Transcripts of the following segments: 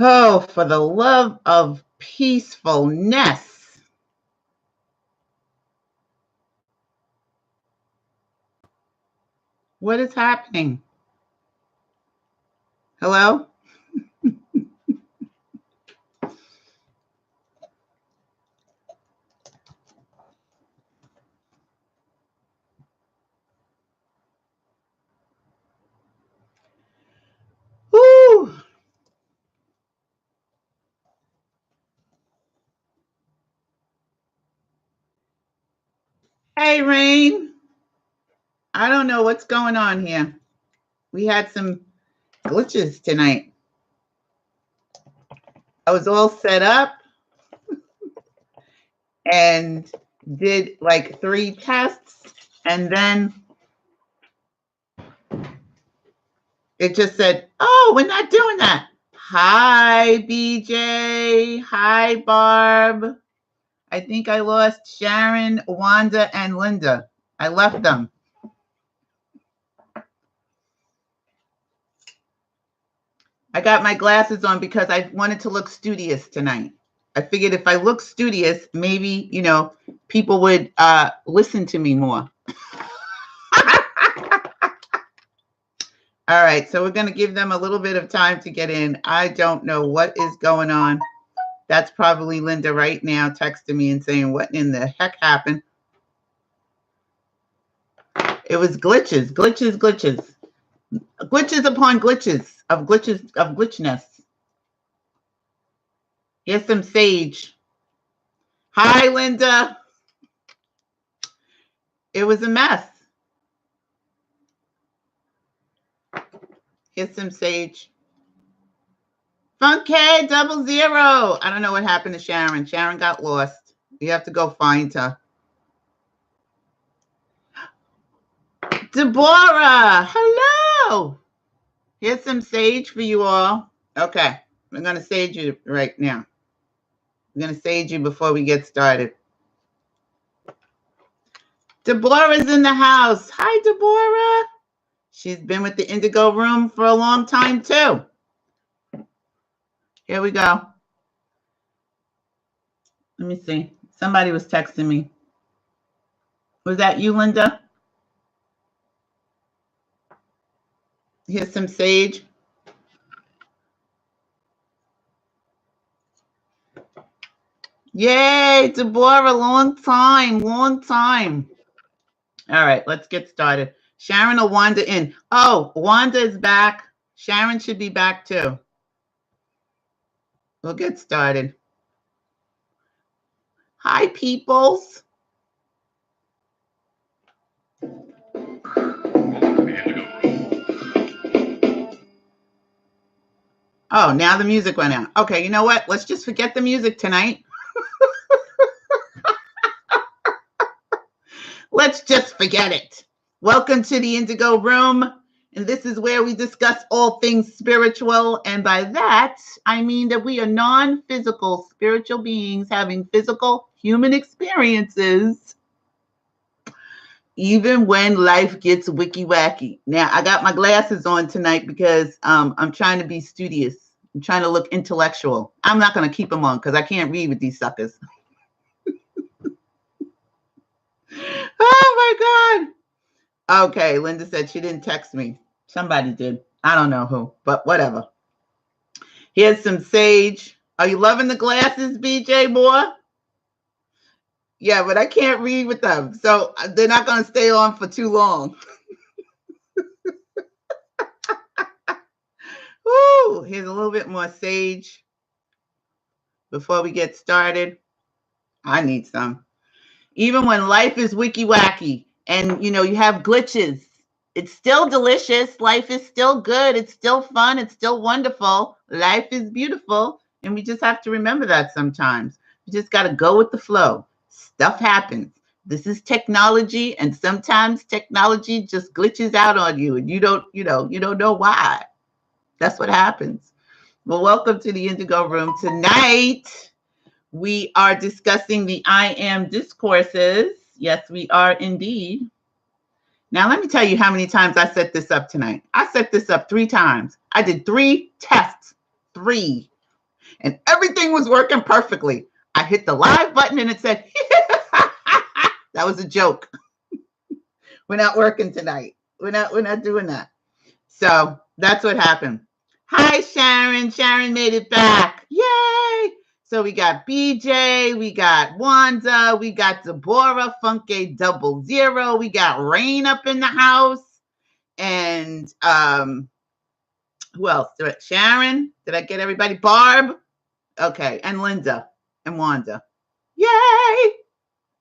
Oh, for the love of peacefulness. What is happening? Hello? Woo! Hey, Rain. I don't know what's going on here. We had some glitches tonight. I was all set up and did like 3 tests, and then it just said, oh, we're not doing that. Hi, BJ. Hi, Barb. I think I lost Sharon, Wanda, and Linda. I left them. I got my glasses on because I wanted to look studious tonight. I figured if I look studious, maybe, people would listen to me more. All right, so we're going to give them a little bit of time to get in. I don't know what is going on. That's probably Linda right now texting me and saying, what in the heck happened? It was glitches upon glitches of glitchness. Here's some sage. Hi, Linda. It was a mess. Here's some sage. Funky 00. I don't know what happened to Sharon. Sharon got lost. You have to go find her. Deborah, hello. Here's some sage for you all. Okay, I'm going to sage you right now. I'm going to sage you before we get started. Deborah's in the house. Hi, Deborah. She's been with the Indigo Room for a long time, too. Here we go. Let me see. Somebody was texting me. Was that you, Linda? Here's some sage. Yay, Deborah, long time. All right, let's get started. Sharon or Wanda in? Oh, Wanda is back. Sharon should be back too. We'll get started. Hi, peoples. Oh, now the music went out. Okay, you know what? Let's just forget the music tonight. Let's just forget it. Welcome to the Indigo Room. And this is where we discuss all things spiritual. And by that, I mean that we are non-physical spiritual beings having physical human experiences, even when life gets wicky wacky. Now, I got my glasses on tonight because I'm trying to be studious. I'm trying to look intellectual. I'm not going to keep them on because I can't read with these suckers. Oh, my God. Okay, Linda said she didn't text me. Somebody did. I don't know who, but whatever. Here's some sage. Are you loving the glasses, BJ boy? Yeah, but I can't read with them, so they're not going to stay on for too long. Woo, here's a little bit more sage before we get started. I need some. Even when life is wicky wacky and, you have glitches, it's still delicious. Life is still good. It's still fun. It's still wonderful. Life is beautiful. And we just have to remember that sometimes. You just got to go with the flow. Stuff happens. This is technology. And sometimes technology just glitches out on you and you don't know why. That's what happens. Well, welcome to the Indigo Room. Tonight, we are discussing the I AM Discourses. Yes, we are indeed. Now, let me tell you how many times I set this up tonight. I set this up 3 times. I did 3 tests. 3. and everything was working perfectly. I hit the live button and it said, that was a joke. We're not working tonight. We're not doing that. So that's what happened. Hi, Sharon. Sharon made it back. Yay. So we got BJ, we got Wanda, we got Deborah, Funke 00. We got Rain up in the house. And who else? Sharon. Did I get everybody? Barb. Okay. And Linda and Wanda. Yay.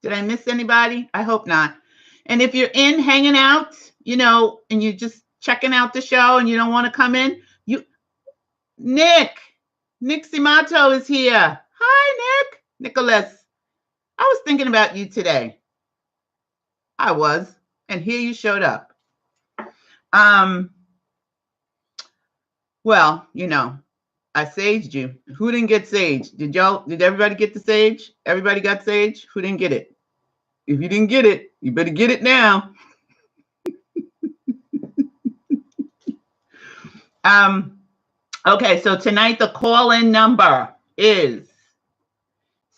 Did I miss anybody? I hope not. And if you're in hanging out, you know, and you're just checking out the show and you don't want to come in, Nick Simato is here. Hi, Nicholas. I was thinking about you today. I was, and here you showed up. Well, you know, I saged you. Who didn't get saged? Did everybody get the sage? Everybody got sage? Who didn't get it? If you didn't get it, you better get it now. Okay, so tonight the call-in number is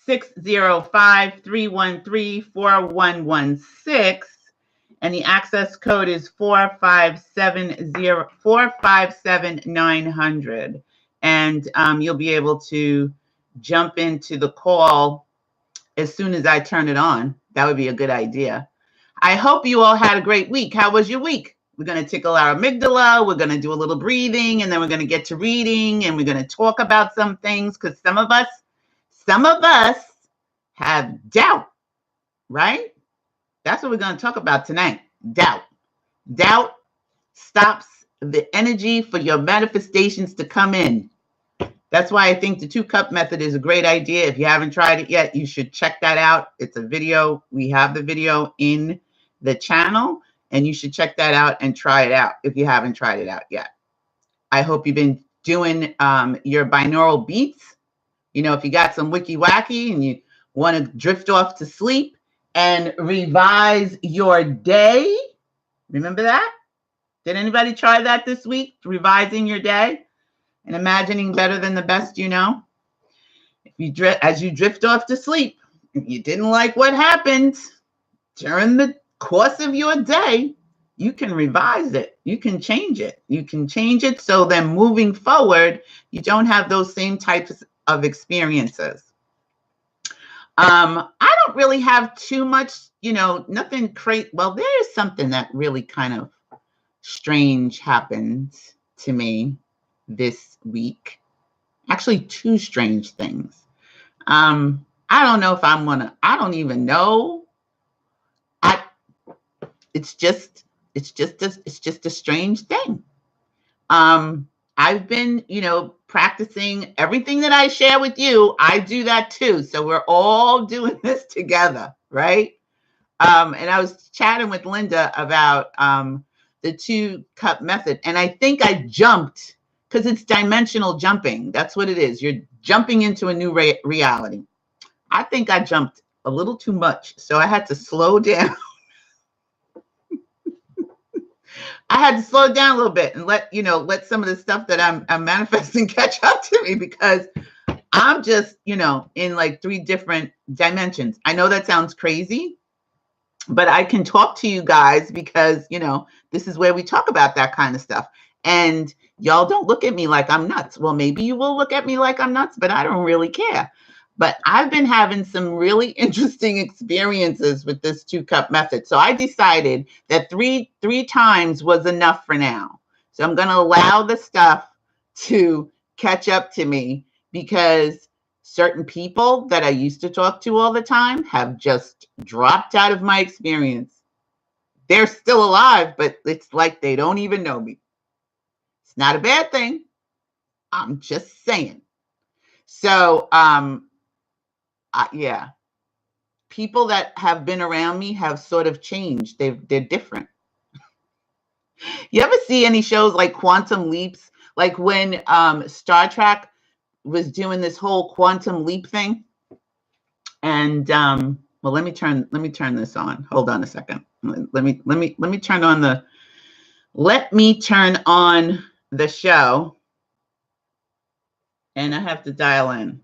605-313-4116, and the access code is 457-900. And you'll be able to jump into the call as soon as I turn it on. That would be a good idea. I hope you all had a great week. How was your week? We're going to tickle our amygdala. We're going to do a little breathing, and then we're going to get to reading, and we're going to talk about some things, because some of us have doubt, right? That's what we're going to talk about tonight. Doubt. Doubt stops the energy for your manifestations to come in. That's why I think the 2-cup method is a great idea. If you haven't tried it yet, you should check that out. It's a video. We have the video in the channel, and you should check that out and try it out if you haven't tried it out yet. I hope you've been doing your binaural beats. You know, if you got some Wicky Wacky and you want to drift off to sleep and revise your day. Remember that? Did anybody try that this week? Revising your day and imagining better than the best you know? If you as you drift off to sleep, if you didn't like what happened during the course of your day, you can revise it. You can change it. You can change it so then moving forward, you don't have those same types of experiences. I don't really have too much, you know, nothing crazy. Well, there is something that really kind of strange happened to me this week. Actually, 2 strange things. I don't know if I'm gonna, I don't even know. It's just a strange thing. I've been, you know, practicing everything that I share with you. I do that too. So we're all doing this together, right? And I was chatting with Linda about the 2-cup method. And I think I jumped, because it's dimensional jumping. That's what it is. You're jumping into a new reality. I think I jumped a little too much. So I had to slow down. I had to slow down a little bit and let some of the stuff that I'm manifesting catch up to me, because I'm just, you know, in like 3 different dimensions. I know that sounds crazy, but I can talk to you guys because, you know, this is where we talk about that kind of stuff. And y'all don't look at me like I'm nuts. Well, maybe you will look at me like I'm nuts, but I don't really care. But I've been having some really interesting experiences with this 2-cup method. So I decided that three times was enough for now. So I'm going to allow the stuff to catch up to me, because certain people that I used to talk to all the time have just dropped out of my experience. They're still alive, but it's like they don't even know me. It's not a bad thing. I'm just saying. So, yeah, people that have been around me have sort of changed. They're different. You ever see any shows like Quantum Leaps? Like when Star Trek was doing this whole quantum leap thing. And well, let me turn this on. Hold on a second. Let me turn on the show. and I have to dial in.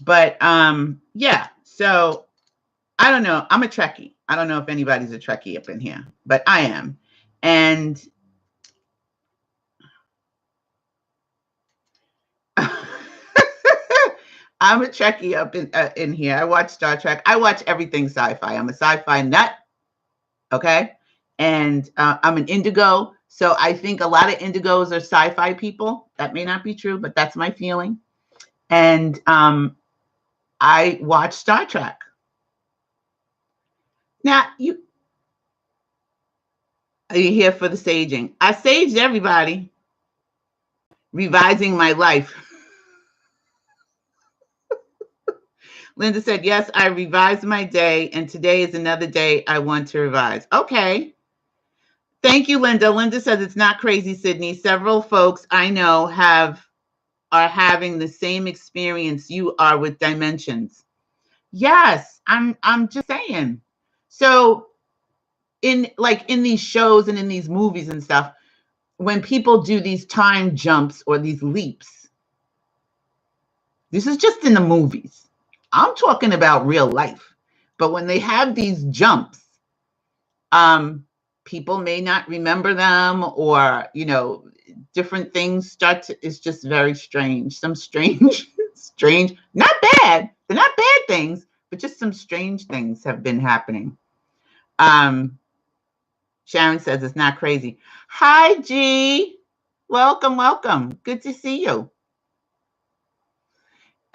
But yeah, so I don't know. I'm a Trekkie. I don't know if anybody's a Trekkie up in here, but I am. And I'm a Trekkie up in here. I watch Star Trek. I watch everything sci-fi. I'm a sci-fi nut. Okay. And I'm an indigo. So I think a lot of indigos are sci-fi people. That may not be true, but that's my feeling. And I watch Star Trek. Now, are you here for the saging? I saged everybody. Revising my life. Linda said, yes, I revised my day, and today is another day I want to revise. Okay. Thank you, Linda. Linda says it's not crazy, Sydney. Several folks I know are having the same experience you are with dimensions. Yes, I'm just saying. So in these shows and in these movies and stuff, when people do these time jumps or these leaps, this is just in the movies. I'm talking about real life. But when they have these jumps, people may not remember them, or, different things it's just very strange. Some strange, not bad. They're not bad things, but just some strange things have been happening. Sharon says it's not crazy. Hi, G. Welcome, welcome. Good to see you.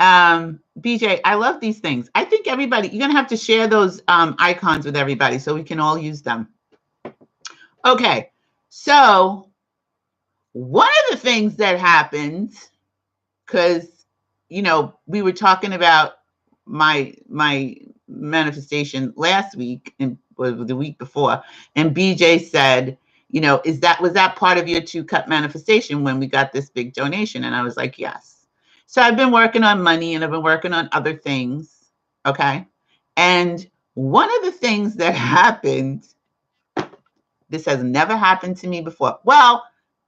BJ, I love these things. I think everybody, you're going to have to share those icons with everybody so we can all use them. Okay, so one of the things that happened, because, we were talking about my manifestation last week and the week before, and BJ said, was that part of your 2-cup manifestation when we got this big donation? And I was like, yes. So I've been working on money, and I've been working on other things. Okay. And one of the things that happened, this has never happened to me before. Well,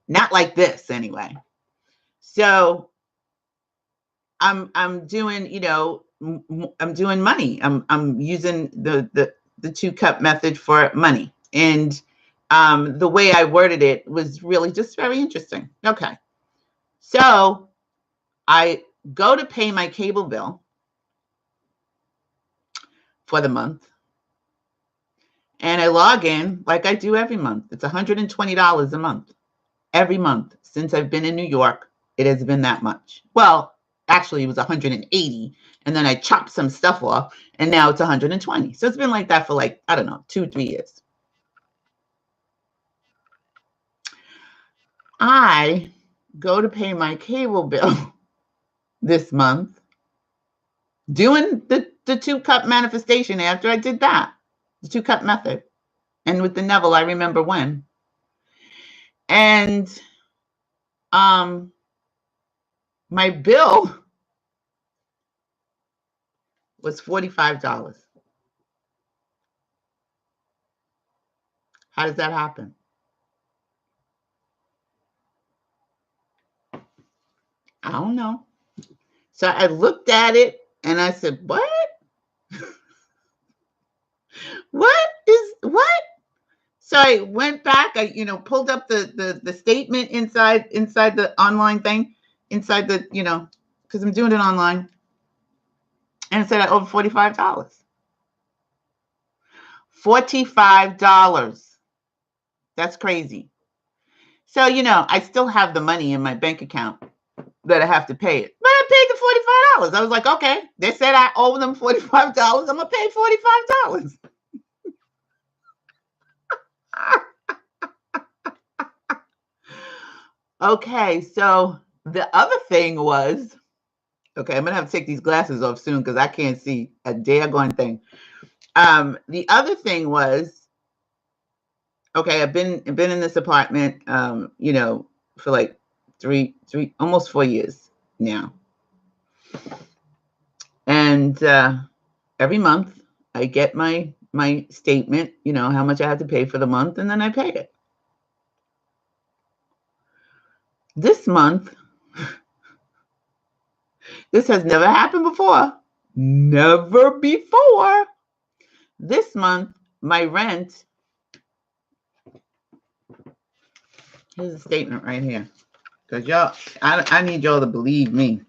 not like this anyway. So I'm doing, I'm doing money. I'm using the 2-cup method for money. And the way I worded it was really just very interesting. Okay. So I go to pay my cable bill for the month, and I log in like I do every month. It's $120 a month. Every month since I've been in New York, it has been that much. Well, actually, it was 180, and then I chopped some stuff off, and now it's 120. So it's been like that for, like, I don't know, 2-3 years. I go to pay my cable bill this month, doing the 2-cup manifestation after I did that, the 2-cup method. And with the Neville, I remember when. And my bill was $45. How does that happen? I don't know. So I looked at it and I said, what? What? So I went back, I, pulled up the statement inside the online thing, inside the, because I'm doing it online. And it said over $45. $45. That's crazy. So, I still have the money in my bank account that I have to pay it. But I paid the $45. I was like, okay, they said I owe them $45. I'm going to pay $45. Okay, so the other thing was, okay, I'm going to have to take these glasses off soon because I can't see a daggone thing. The other thing was, okay, I've been in this apartment, for like three, almost 4 years now. And every month I get my statement, how much I have to pay for the month, and then I pay it. This month, This has never happened before. Never before. This month, my rent, here's a statement right here. Because y'all, I need y'all to believe me.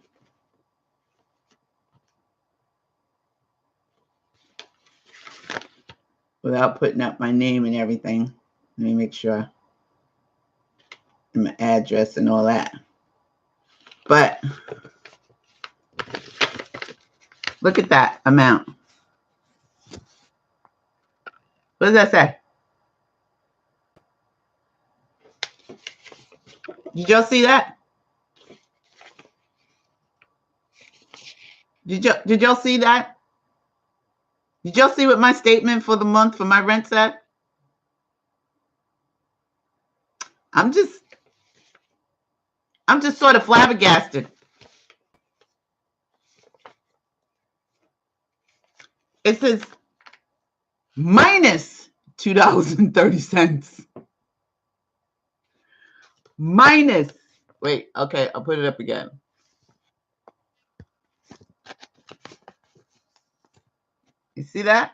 Without putting up my name and everything. Let me make sure. And my address and all that. But look at that amount. What does that say? Did y'all see that? Did y'all see that? Did y'all see what my statement for the month for my rent said? I'm just sort of flabbergasted. It says minus $2.30. Minus. Wait, okay, I'll put it up again. You see that?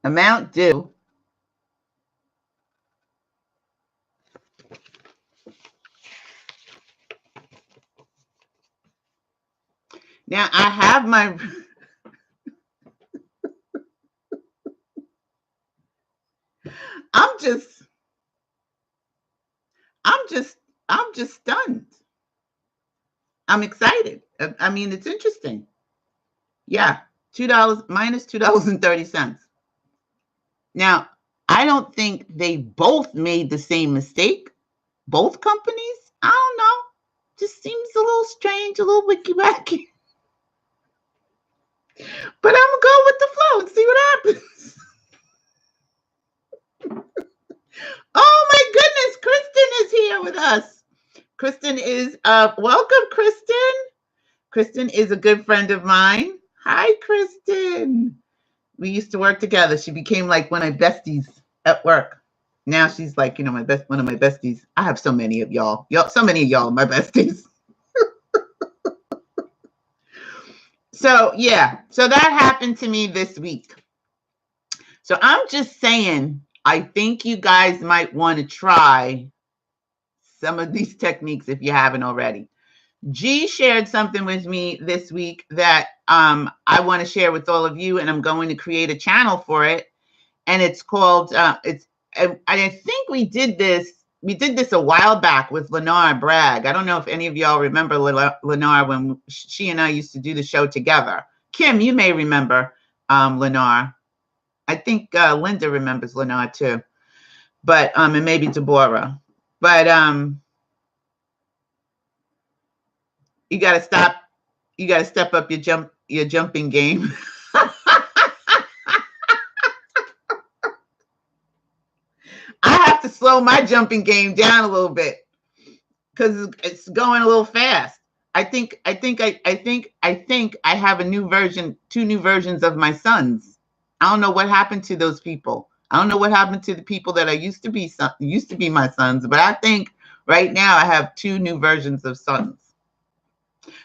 Amount due. Now I have my I'm just stunned. I'm excited. I mean, it's interesting. Yeah, $2 minus $2.30. Now, I don't think they both made the same mistake. Both companies? I don't know. Just seems a little strange, a little wicky wacky. But I'm gonna go with the flow and see what happens. Oh my goodness, Kristen is here with us. Kristen is welcome, Kristen. Kristen is a good friend of mine. Hi, Kristen. We used to work together. She became like one of my besties at work. Now she's like, one of my besties. I have so many of y'all. So many of y'all are my besties. So yeah, so that happened to me this week. So I'm just saying, I think you guys might want to try some of these techniques if you haven't already. G shared something with me this week that I want to share with all of you, and I'm going to create a channel for it. And it's called, I think we did this a while back with Lenore Bragg. I don't know if any of y'all remember Lenore when she and I used to do the show together. Kim, you may remember Lenore. I think Linda remembers Lenore too. But, and maybe Deborah. But you got to step up your jumping game. I have to slow my jumping game down a little bit because it's going a little fast. I think I have a new version, 2 new versions of my sons. I don't know what happened to those people. I don't know what happened to the people that used to be my sons, but I think right now I have 2 new versions of sons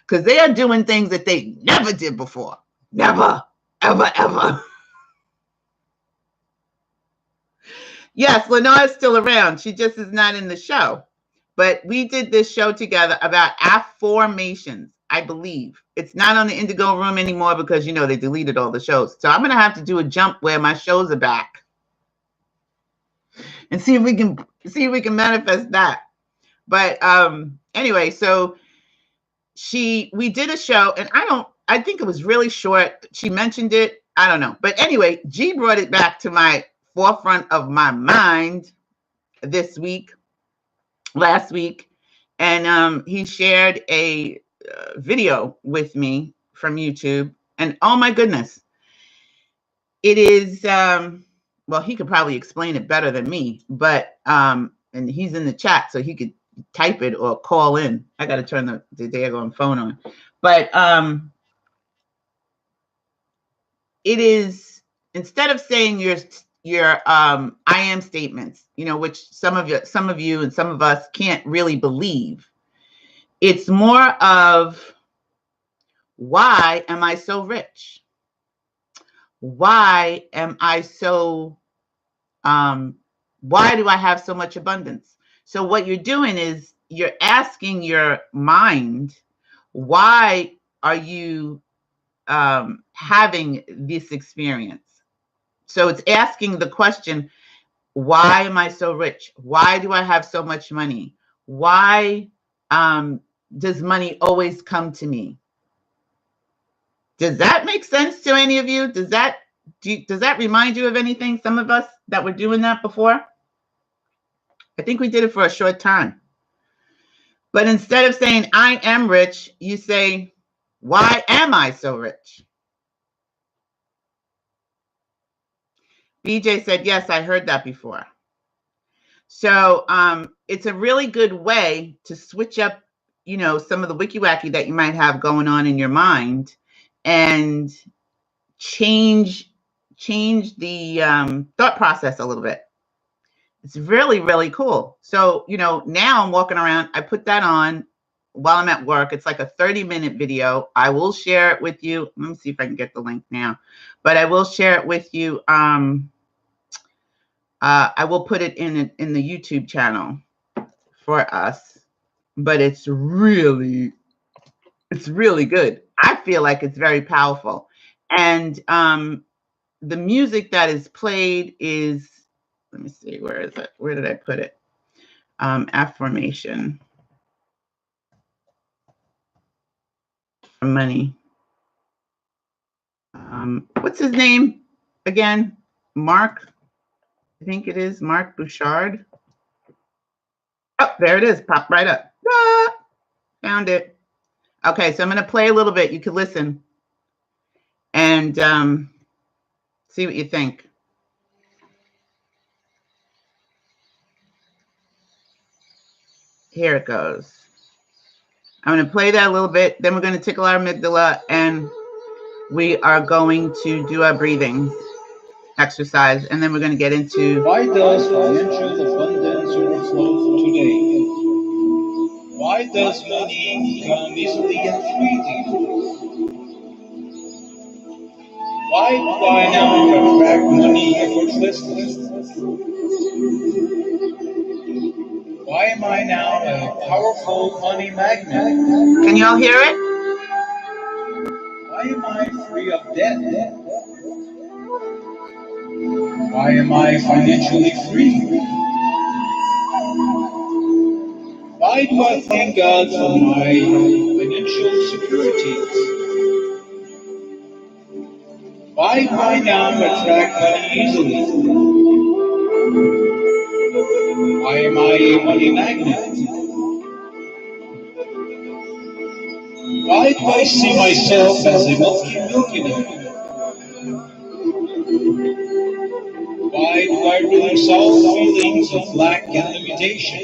because they are doing things that they never did before. Never, ever, ever. Yes, Lenore is still around. She just is not in the show. But we did this show together about affirmations, I believe. It's not on the Indigo Room anymore because, they deleted all the shows. So I'm going to have to do a jump where my shows are back and see if we can manifest that. But anyway, so we did a show, and I think it was really short. She mentioned it. I don't know. But anyway, G brought it back to my forefront of my mind last week, and he shared a video with me from YouTube, and oh my goodness, it is well, he could probably explain it better than me, but and he's in the chat, so he could type it or call in. I got to turn the daggone phone on, but it is, instead of saying your I am statements, which some of you and some of us can't really believe. It's more of, why am I so rich? Why am I so, why do I have so much abundance? So what you're doing is you're asking your mind, why are you having this experience? So it's asking the question, why am I so rich? Why do I have so much money? Why does money always come to me? Does that make sense to any of you? Does that remind you of anything? Some of us that were doing that before? I think we did it for a short time. But instead of saying, I am rich, you say, why am I so rich? BJ said, yes, I heard that before. So it's a really good way to switch up, you know, some of the wicky wacky that you might have going on in your mind, and change the thought process a little bit. It's really, really cool. So, you know, now I'm walking around, I put that on while I'm at work. It's like a 30-minute video. I will share it with you. Let me see if I can get the link now, but I will share it with you. I will put it in the YouTube channel for us, but it's really good. I feel like it's very powerful. And the music that is played is, let me see, where is it? Where did I put it? Affirmation for money. What's his name again? Mark, I think it is Mark Bouchard. Oh, there it is. Pop right up. Ah, found it. Okay, so I'm going to play a little bit. You can listen and see what you think. Here it goes. I'm going to play that a little bit. Then we're going to tickle our amygdala, and we are going to do our breathing exercise, and then we're going to get into... Why does financial abundance overflow today? Why does money come easily and freely? Why do I now attract money effortlessly? Why am I now a powerful money magnet? Can you all hear it? Why am I free of debt? Why am I financially free? Why do I thank God for my financial securities? Why do I now attract money easily? Why am I a money magnet? Why do I see myself as a multi-millionaire? Why do I resolve feelings of lack and limitation?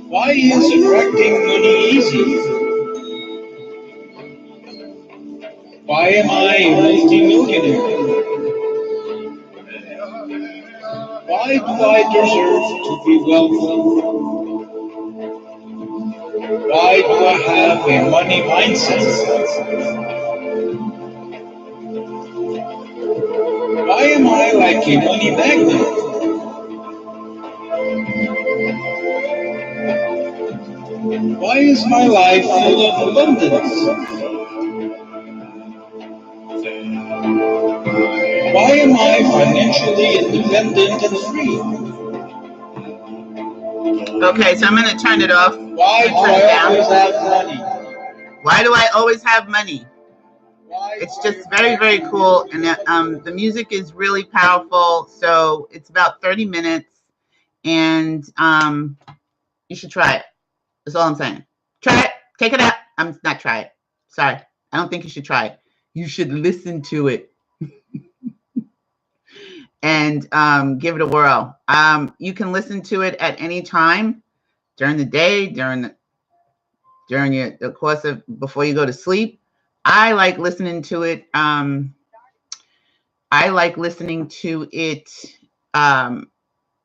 Why is attracting money easy? Why am I a multi-millionaire? Why do I deserve to be wealthy? Why do I have a money mindset? Why am I like a money magnet? Why is my life full of abundance? Why am I financially independent and free? Okay, so I'm going to turn it off. Why do I always have money? Why do I always have money? It's just very, very cool. And the music is really powerful. So it's about 30 minutes. And you should try it. That's all I'm saying. Try it. Take it out. I'm not try it. Sorry. I don't think you should try it. You should listen to it. And give it a whirl. You can listen to it at any time during the day, during the course of before you go to sleep. I like listening to it. I like listening to it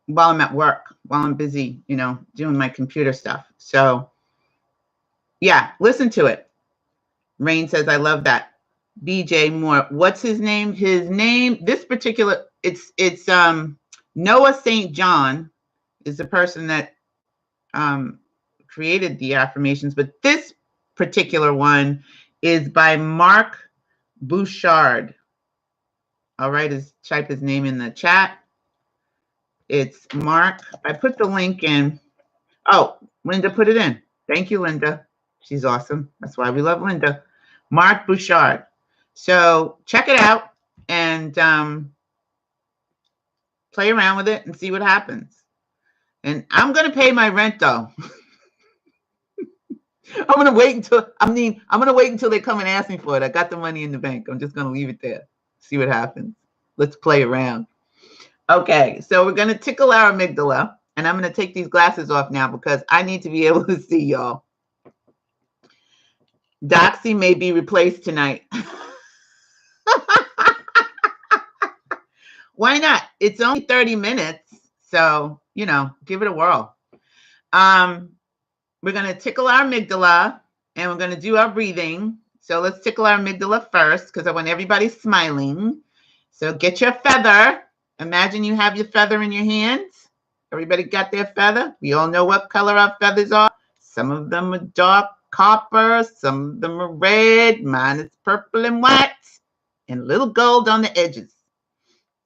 while I'm at work, while I'm busy, you know, doing my computer stuff. So yeah, listen to it. Rain says, I love that. BJ Moore, what's his name? His name, this particular, it's Noah St. John is the person that created the affirmations, but this particular one is by Mark Bouchard. I'll type his name in the chat. It's Mark. I put the link in. Oh, Linda put it in. Thank you, Linda. She's awesome. That's why we love Linda. Mark Bouchard. So check it out and play around with it and see what happens. And I'm going to pay my rent, though. I'm going to wait until they come and ask me for it. I got the money in the bank. I'm just going to leave it there. See what happens. Let's play around. Okay, so we're going to tickle our amygdala. And I'm going to take these glasses off now because I need to be able to see y'all. Doxy may be replaced tonight. Why not? It's only 30 minutes. So, you know, give it a whirl. We're going to tickle our amygdala and we're going to do our breathing. So let's tickle our amygdala first because I want everybody smiling. So get your feather. Imagine you have your feather in your hands. Everybody got their feather? We all know what color our feathers are. Some of them are dark copper. Some of them are red. Mine is purple and white and a little gold on the edges.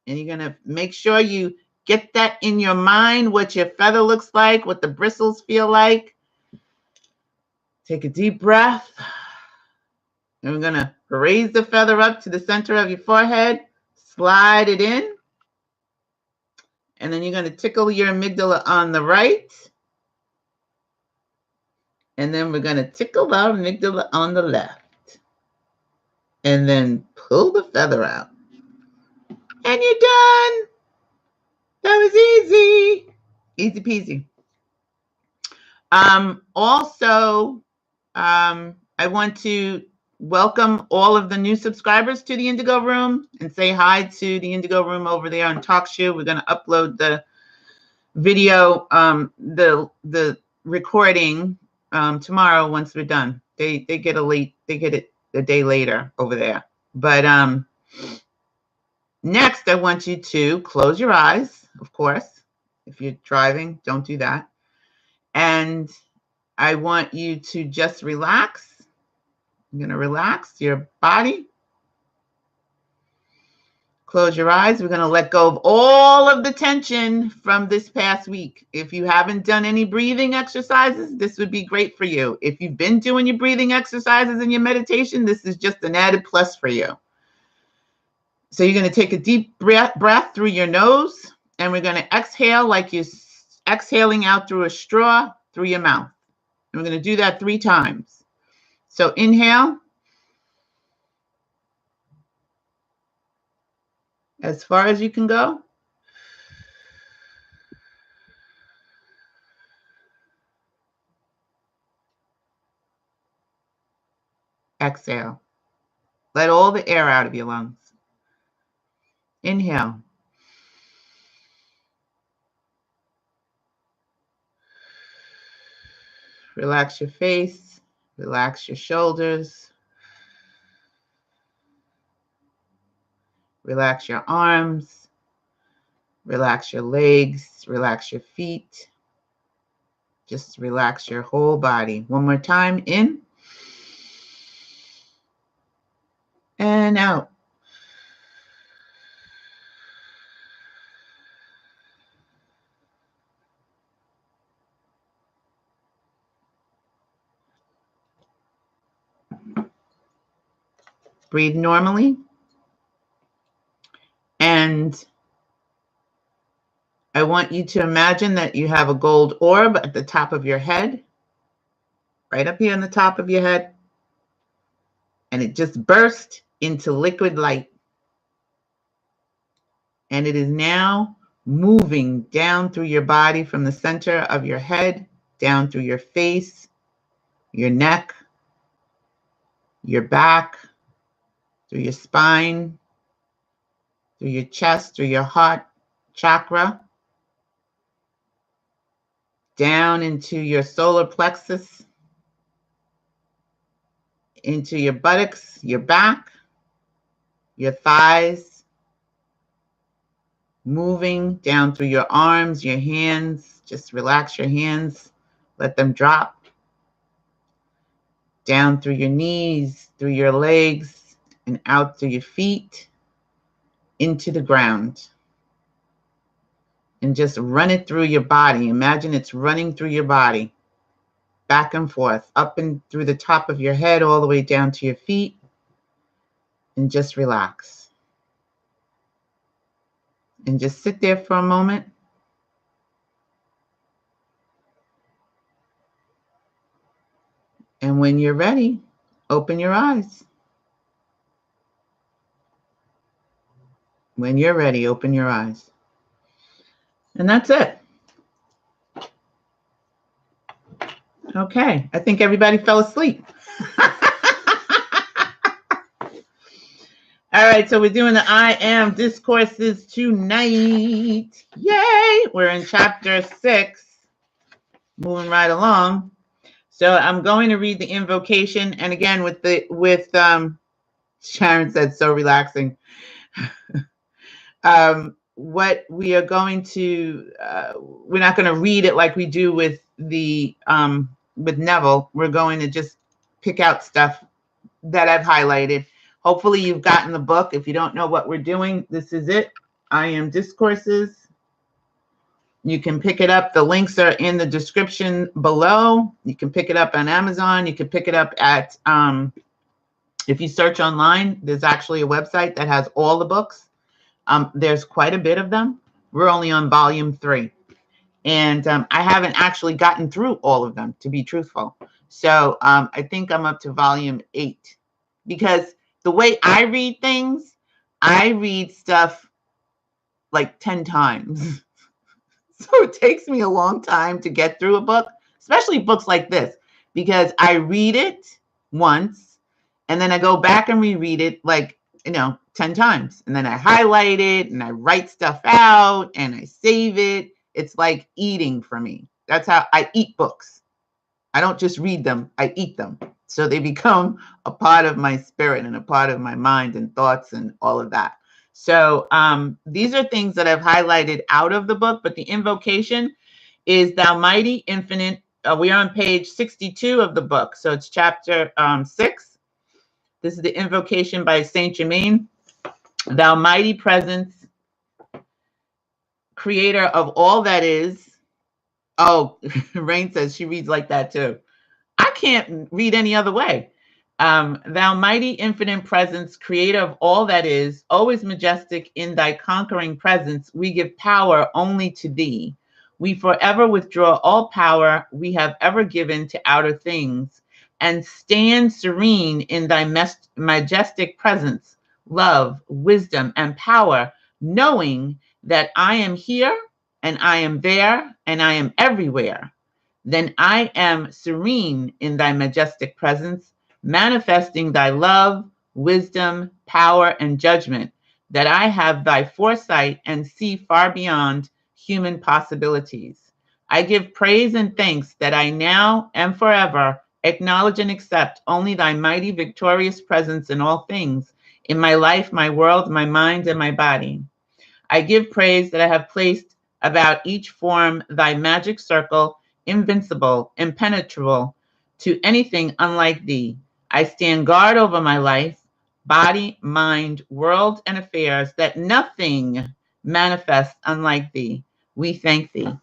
And you're going to make sure you get that in your mind, what your feather looks like, what the bristles feel like. Take a deep breath. And we're going to raise the feather up to the center of your forehead. Slide it in. And then you're going to tickle your amygdala on the right. And then we're going to tickle our amygdala on the left. And then pull the feather out. And you're done. That was easy. Easy peasy. I want to welcome all of the new subscribers to the Indigo Room and say hi to the Indigo Room over there on TalkShoe. We're going to upload the video, the recording tomorrow once we're done. They get it a day later over there. But next, I want you to close your eyes, of course. If you're driving, don't do that. And I want you to just relax. You're going to relax your body. Close your eyes. We're going to let go of all of the tension from this past week. If you haven't done any breathing exercises, this would be great for you. If you've been doing your breathing exercises and your meditation, this is just an added plus for you. So you're going to take a deep breath through your nose, and we're going to exhale like you're exhaling out through a straw through your mouth. And we're going to do that 3 times. So inhale. As far as you can go. Exhale. Let all the air out of your lungs. Inhale. Relax your face. Relax your shoulders. Relax your arms. Relax your legs. Relax your feet. Just relax your whole body. One more time. In. And out. Breathe normally. And I want you to imagine that you have a gold orb at the top of your head, right up here on the top of your head, and it just burst into liquid light. And it is now moving down through your body from the center of your head, down through your face, your neck, your back, through your spine, through your chest, through your heart chakra, down into your solar plexus, into your buttocks, your back, your thighs, moving down through your arms, your hands. Just relax your hands, let them drop. Down through your knees, through your legs, and out through your feet, into the ground. And just run it through your body. Imagine it's running through your body, back and forth, up and through the top of your head, all the way down to your feet. And just relax. And just sit there for a moment. And when you're ready, open your eyes. When you're ready, open your eyes. And that's it. Okay, I think everybody fell asleep. All right, so we're doing the I Am Discourses tonight. Yay! We're in chapter 6, moving right along. So I'm going to read the invocation, and again with Sharon said, so relaxing. What we are going to, we're not going to read it like we do with the with Neville. We're going to just pick out stuff that I've highlighted. Hopefully you've gotten the book. If you don't know what we're doing, this is it. I Am Discourses. You can pick it up. The links are in the description below. You can pick it up on Amazon. You can pick it up at, if you search online, there's actually a website that has all the books. There's quite a bit of them. We're only on volume 3. And I haven't actually gotten through all of them, to be truthful. So I think I'm up to volume 8. Because the way I read things, I read stuff like 10 times. So it takes me a long time to get through a book, especially books like this, because I read it once and then I go back and reread it like, 10 times. And then I highlight it and I write stuff out and I save it. It's like eating for me. That's how I eat books. I don't just read them, I eat them. So they become a part of my spirit and a part of my mind and thoughts and all of that. So these are things that I've highlighted out of the book, but the invocation is Thou Mighty Infinite. We are on page 62 of the book. So it's chapter 6. This is the invocation by Saint Germain. Thou mighty presence, creator of all that is. Oh, Rain says she reads like that too. I can't read any other way. Thou mighty infinite presence, creator of all that is, always majestic in thy conquering presence, we give power only to thee. We forever withdraw all power we have ever given to outer things, and stand serene in thy majestic presence, love, wisdom, and power, knowing that I am here, and I am there, and I am everywhere. Then I am serene in thy majestic presence, manifesting thy love, wisdom, power, and judgment, that I have thy foresight and see far beyond human possibilities. I give praise and thanks that I now and forever acknowledge and accept only thy mighty victorious presence in all things, in my life, my world, my mind, and my body. I give praise that I have placed about each form thy magic circle, invincible, impenetrable to anything unlike thee. I stand guard over my life, body, mind, world, and affairs, that nothing manifests unlike thee. We thank thee.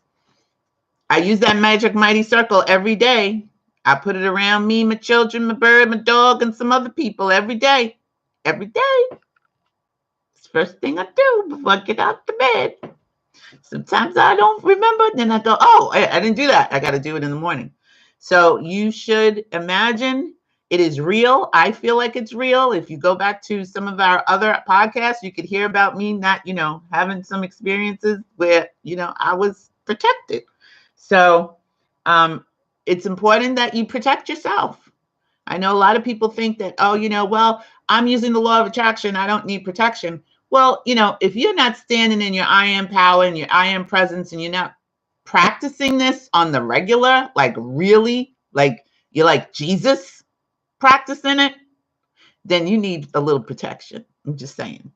I use that magic mighty circle every day. I put it around me, my children, my bird, my dog, and some other people every day. Every day. It's the first thing I do before I get out the bed. Sometimes I don't remember, then I go, oh, I didn't do that. I got to do it in the morning. So you should imagine it is real. I feel like it's real. If you go back to some of our other podcasts, you could hear about me not, having some experiences where, I was protected. So it's important that you protect yourself. I know a lot of people think that, well, I'm using the law of attraction. I don't need protection. Well, if you're not standing in your I am power and your I am presence and you're not practicing this on the regular, like really, like you're like Jesus practicing it, then you need a little protection. I'm just saying.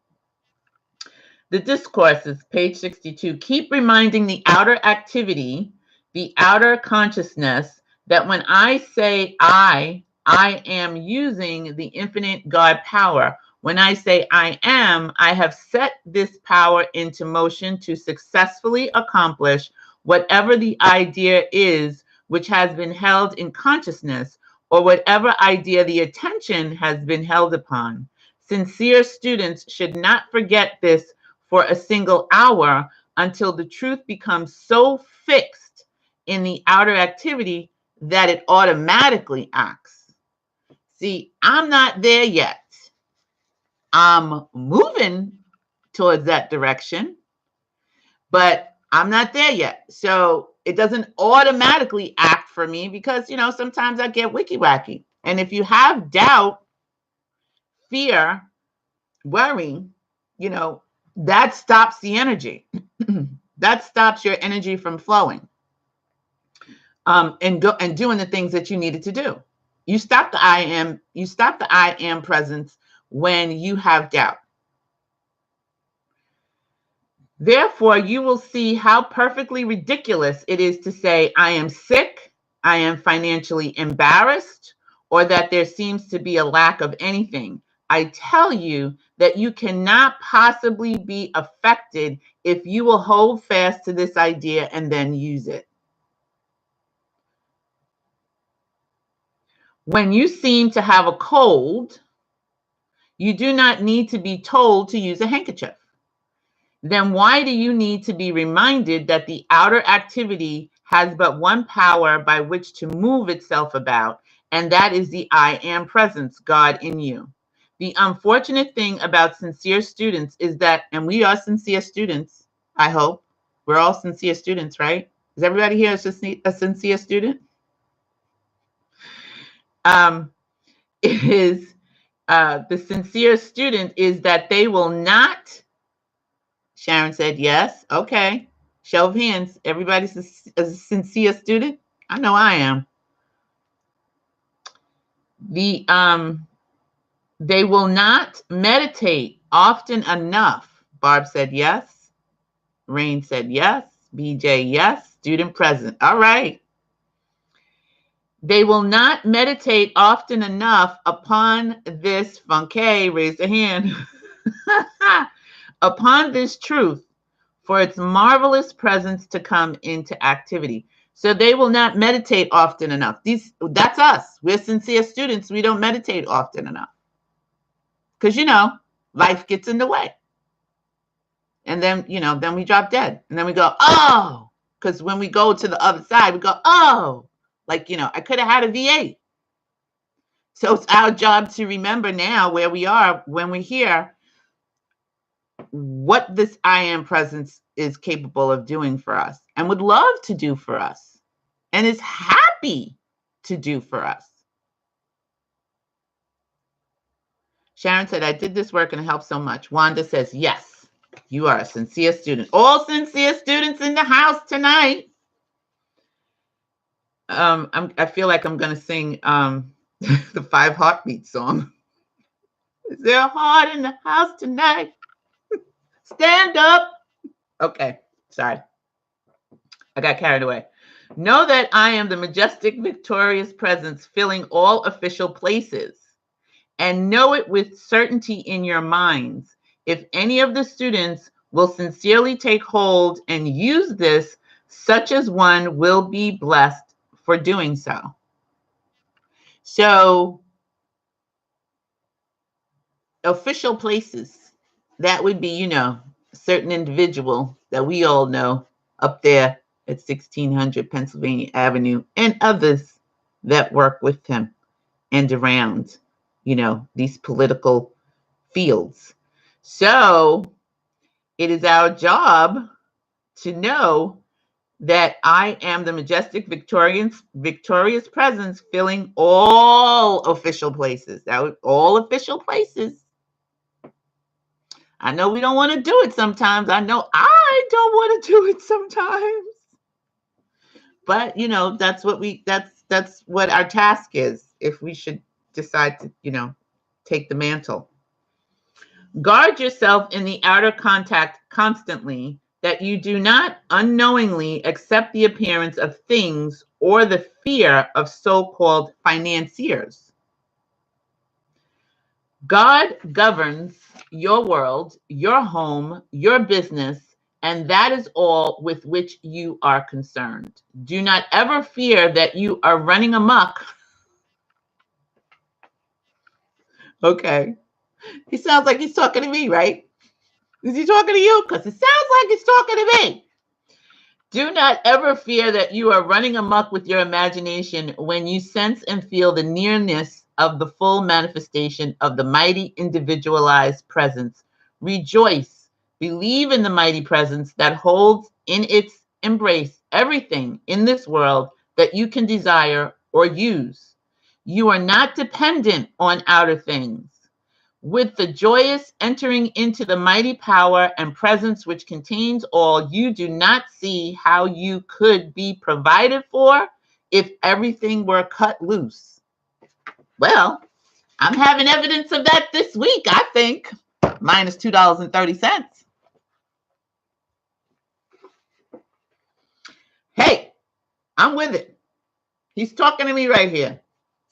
The discourses, page 62, keep reminding the outer activity, the outer consciousness, that when I say I am using the infinite God power. When I say I am, I have set this power into motion to successfully accomplish whatever the idea is which has been held in consciousness, or whatever idea the attention has been held upon. Sincere students should not forget this for a single hour until the truth becomes so fixed in the outer activity that it automatically acts. See, I'm not there yet. I'm moving towards that direction, but I'm not there yet. So it doesn't automatically act for me because, you know, sometimes I get wicky wacky. And if you have doubt, fear, worry, you know, that stops the energy. That stops your energy from flowing, and doing the things that you needed to do. You stop the I am presence when you have doubt. Therefore, you will see how perfectly ridiculous it is to say, I am sick, I am financially embarrassed, or that there seems to be a lack of anything. I tell you that you cannot possibly be affected if you will hold fast to this idea and then use it. When you seem to have a cold, you do not need to be told to use a handkerchief. Then why do you need to be reminded that the outer activity has but one power by which to move itself about, and that is the I am presence, God in you? The unfortunate thing about sincere students is that, and we are sincere students, I hope. We're all sincere students, right? Is everybody here a sincere student? The sincere student is that they will not. Sharon said yes. Okay. Show of hands. Everybody's a sincere student. I know I am. They will not meditate often enough. Barb said yes. Rain said yes. BJ, yes. Student present. All right. They will not meditate often enough upon this. Funke, raise a hand. Upon this truth, for its marvelous presence to come into activity. So they will not meditate often enough. That's us. We're sincere students. We don't meditate often enough. Because, you know, life gets in the way. And then, you know, then we drop dead. And then we go, oh, because when we go to the other side, we go, oh, like, you know, I could have had a V8. So it's our job to remember now where we are when we're here, what this I am presence is capable of doing for us and would love to do for us and is happy to do for us. Sharon said, I did this work and it helped so much. Wanda says, yes, you are a sincere student. All sincere students in the house tonight. I feel like I'm going to sing the 5 Heartbeat song. Is there a heart in the house tonight? Stand up. Okay, sorry. I got carried away. Know that I am the majestic, victorious presence filling all official places. And know it with certainty in your minds. If any of the students will sincerely take hold and use this, such as one will be blessed for doing so. So, official places, that would be, you know, a certain individual that we all know up there at 1600 Pennsylvania Avenue and others that work with him and around, you know, these political fields. So it is our job to know that I am the majestic, victorious presence filling all official places. All official places. I know we don't want to do it sometimes. I know I don't want to do it sometimes. But, that's what our task is if we should decide to, take the mantle. Guard yourself in the outer contact constantly, that you do not unknowingly accept the appearance of things or the fear of so-called financiers. God governs your world, your home, your business, and that is all with which you are concerned. Do not ever fear that you are running amok. Okay. He sounds like he's talking to me, right? Is he talking to you? Because it sounds like he's talking to me. Do not ever fear that you are running amok with your imagination when you sense and feel the nearness of the full manifestation of the mighty individualized presence. Rejoice. Believe in the mighty presence that holds in its embrace everything in this world that you can desire or use. You are not dependent on outer things. With the joyous entering into the mighty power and presence which contains all, you do not see how you could be provided for if everything were cut loose. Well, I'm having evidence of that this week, I think. Minus $2.30. Hey, I'm with it. He's talking to me right here.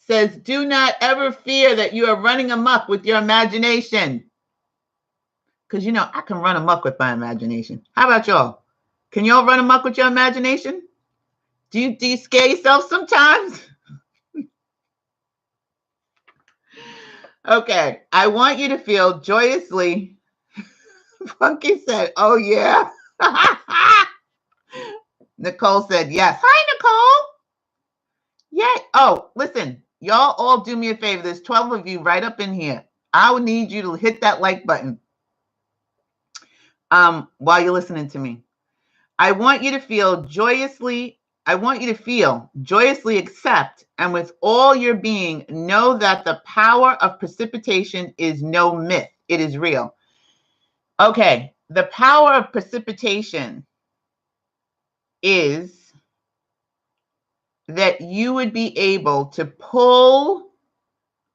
Says, do not ever fear that you are running amok with your imagination. Because, I can run amok with my imagination. How about y'all? Can y'all run amok with your imagination? Do you scare yourself sometimes? Okay. I want you to feel joyously. Funky said, oh, yeah. Nicole said, yes. Hi, Nicole. Yeah. Oh, listen. Y'all all do me a favor. There's 12 of you right up in here. I would need you to hit that like button while you're listening to me. I want you to feel joyously accept, and with all your being, know that the power of precipitation is no myth. It is real. Okay, the power of precipitation is that you would be able to pull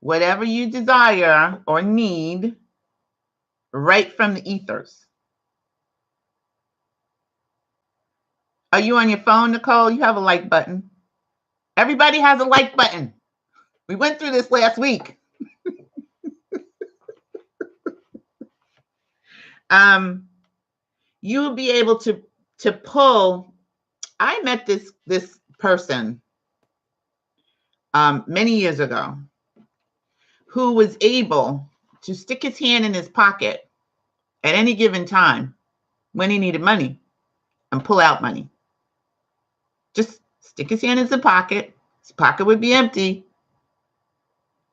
whatever you desire or need right from the ethers. Are you on your phone, Nicole? You have a like button. Everybody has a like button. We went through this last week. You will be able to pull. I met this person many years ago who was able to stick his hand in his pocket at any given time when he needed money and pull out money. Just stick his hand in his pocket. His pocket would be empty.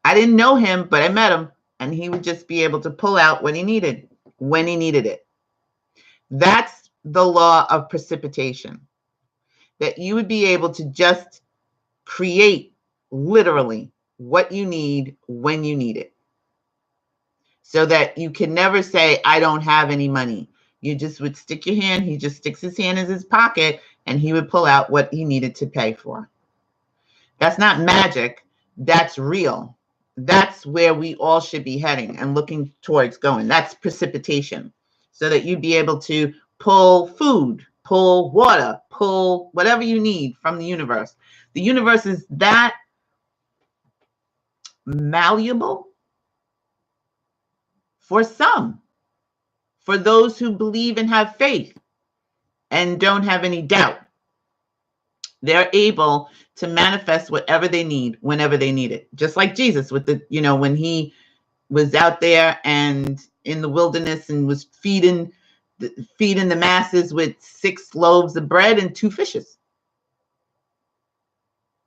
I didn't know him, but I met him, and he would just be able to pull out what he needed when he needed it. That's the law of precipitation, that you would be able to just create literally what you need when you need it, so that you can never say, I don't have any money. You just would stick your hand. He just sticks his hand in his pocket, and he would pull out what he needed to pay for. That's not magic. That's real. That's where we all should be heading and looking towards going. That's precipitation, so that you'd be able to pull food, pull water, pull whatever you need from the universe. The universe is that malleable for some, for those who believe and have faith and don't have any doubt. They're able to manifest whatever they need whenever they need it. Just like Jesus with when he was out there and in the wilderness and was feeding the masses with 6 loaves of bread and 2 fishes.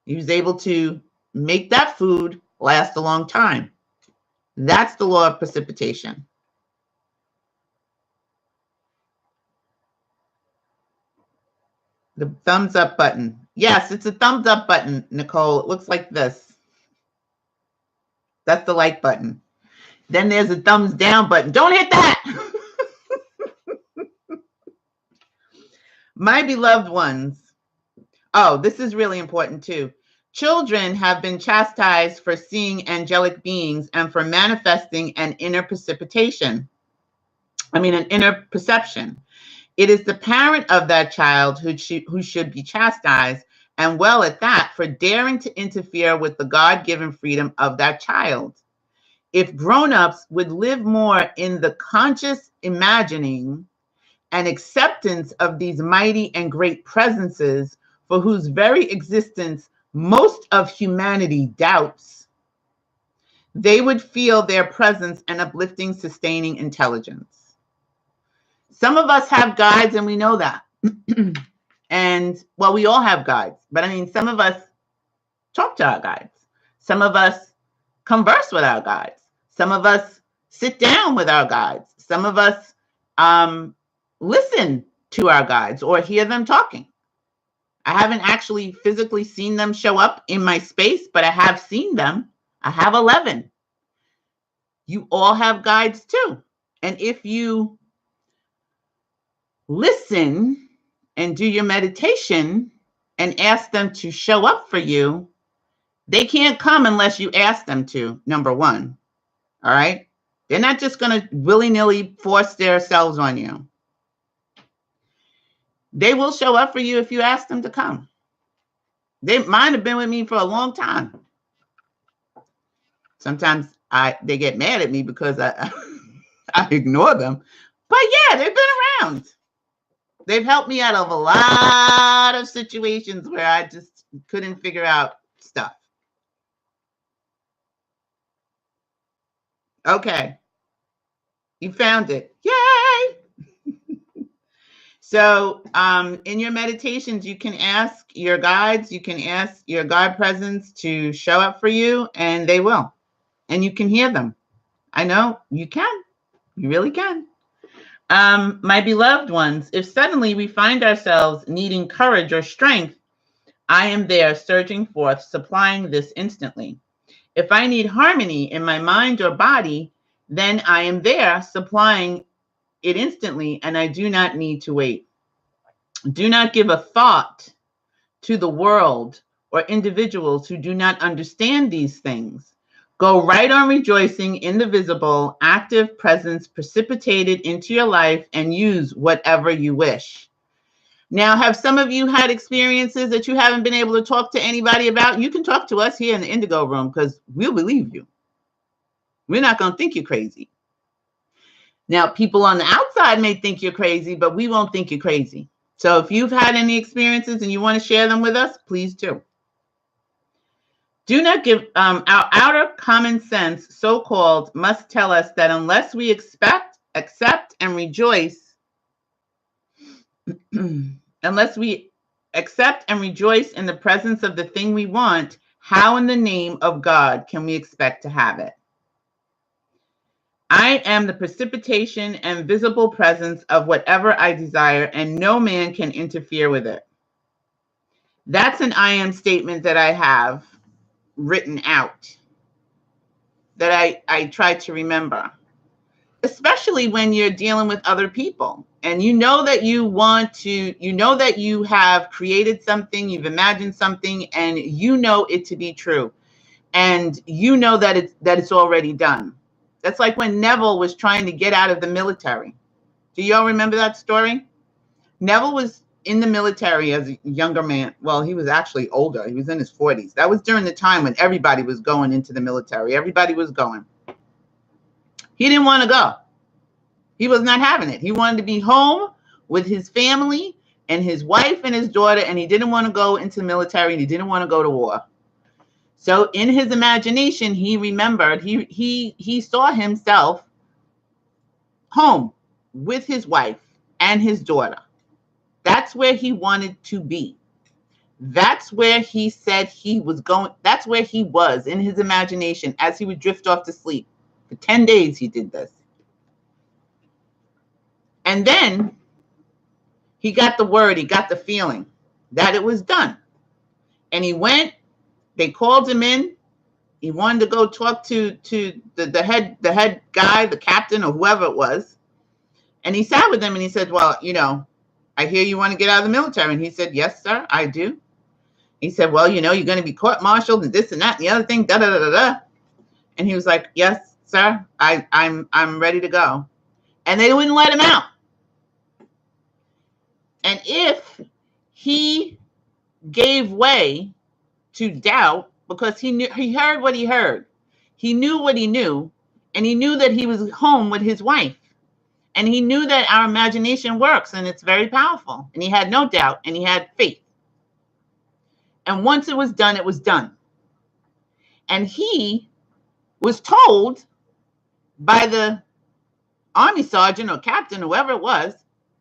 He was able to make that food last a long time. That's the law of precipitation. The thumbs up button. Yes, it's a thumbs up button, Nicole. It looks like this. That's the like button. Then there's a thumbs down button. Don't hit that. My beloved ones. Oh, this is really important too. Children have been chastised for seeing angelic beings and for manifesting an inner perception. It is the parent of that child who should be chastised, and well at that, for daring to interfere with the God-given freedom of that child. If grown-ups would live more in the conscious imagining and acceptance of these mighty and great presences for whose very existence most of humanity doubts, they would feel their presence an uplifting, sustaining intelligence. Some of us have guides and we know that. And well, we all have guides, but I mean, some of us talk to our guides. Some of us converse with our guides. Some of us sit down with our guides. Some of us listen to our guides or hear them talking. I haven't actually physically seen them show up in my space, but I have seen them. I have 11. You all have guides too. And if you listen and do your meditation and ask them to show up for you, they can't come unless you ask them to, number one. All right? They're not just going to willy-nilly force themselves on you. They will show up for you if you ask them to come. They might have been with me for a long time. Sometimes they get mad at me because I ignore them. But yeah, they've been around. They've helped me out of a lot of situations where I just couldn't figure out stuff. Okay. You found it. Yay! So in your meditations, you can ask your guides, you can ask your guide presence to show up for you, and they will. And you can hear them. I know you can. You really can. My beloved ones, if suddenly we find ourselves needing courage or strength, I am there surging forth, supplying this instantly. If I need harmony in my mind or body, then I am there supplying it instantly, and I do not need to wait. Do not give a thought to the world or individuals who do not understand these things. Go right on rejoicing in the visible, active presence precipitated into your life and use whatever you wish. Now, have some of you had experiences that you haven't been able to talk to anybody about? You can talk to us here in the Indigo Room because we'll believe you. We're not going to think you're crazy. Now, people on the outside may think you're crazy, but we won't think you're crazy. So if you've had any experiences and you want to share them with us, please do. Do not give our outer common sense, so-called, must tell us that unless we accept, and rejoice, unless we accept and rejoice in the presence of the thing we want, how in the name of God can we expect to have it? I am the precipitation and visible presence of whatever I desire, and no man can interfere with it. That's an I am statement that I have written out that I try to remember, especially when you're dealing with other people and you know that you want to, you know that you have created something, you've imagined something, and you know it to be true, and you know that it's already done. That's like when Neville was trying to get out of the military. Do y'all remember that story? Neville was in the military as a younger man. Well, he was actually older. He was in his 40s. That was during the time when everybody was going into the military. Everybody was going. He didn't want to go. He was not having it. He wanted to be home with his family and his wife and his daughter, and he didn't want to go into the military, and he didn't want to go to war. So in his imagination, he remembered, he saw himself home with his wife and his daughter. That's where he wanted to be. That's where he said he was going. That's where he was in his imagination as he would drift off to sleep. For 10 days he did this. And then he got the word, he got the feeling that it was done. And he went, they called him in. He wanted to go talk to the head guy, the captain or whoever it was. And he sat with them and he said, well, you know, I hear you want to get out of the military. And he said, yes, sir, I do. He said, well, you know, you're going to be court-martialed and this and that and the other thing, da da da da da. And he was like, yes, sir, I'm ready to go. And they wouldn't let him out. And if he gave way to doubt, because he heard what he heard, he knew what he knew, and he knew that he was home with his wife, and he knew that our imagination works and it's very powerful, and he had no doubt and he had faith. And once it was done, it was done. And he was told by the army sergeant or captain, whoever it was,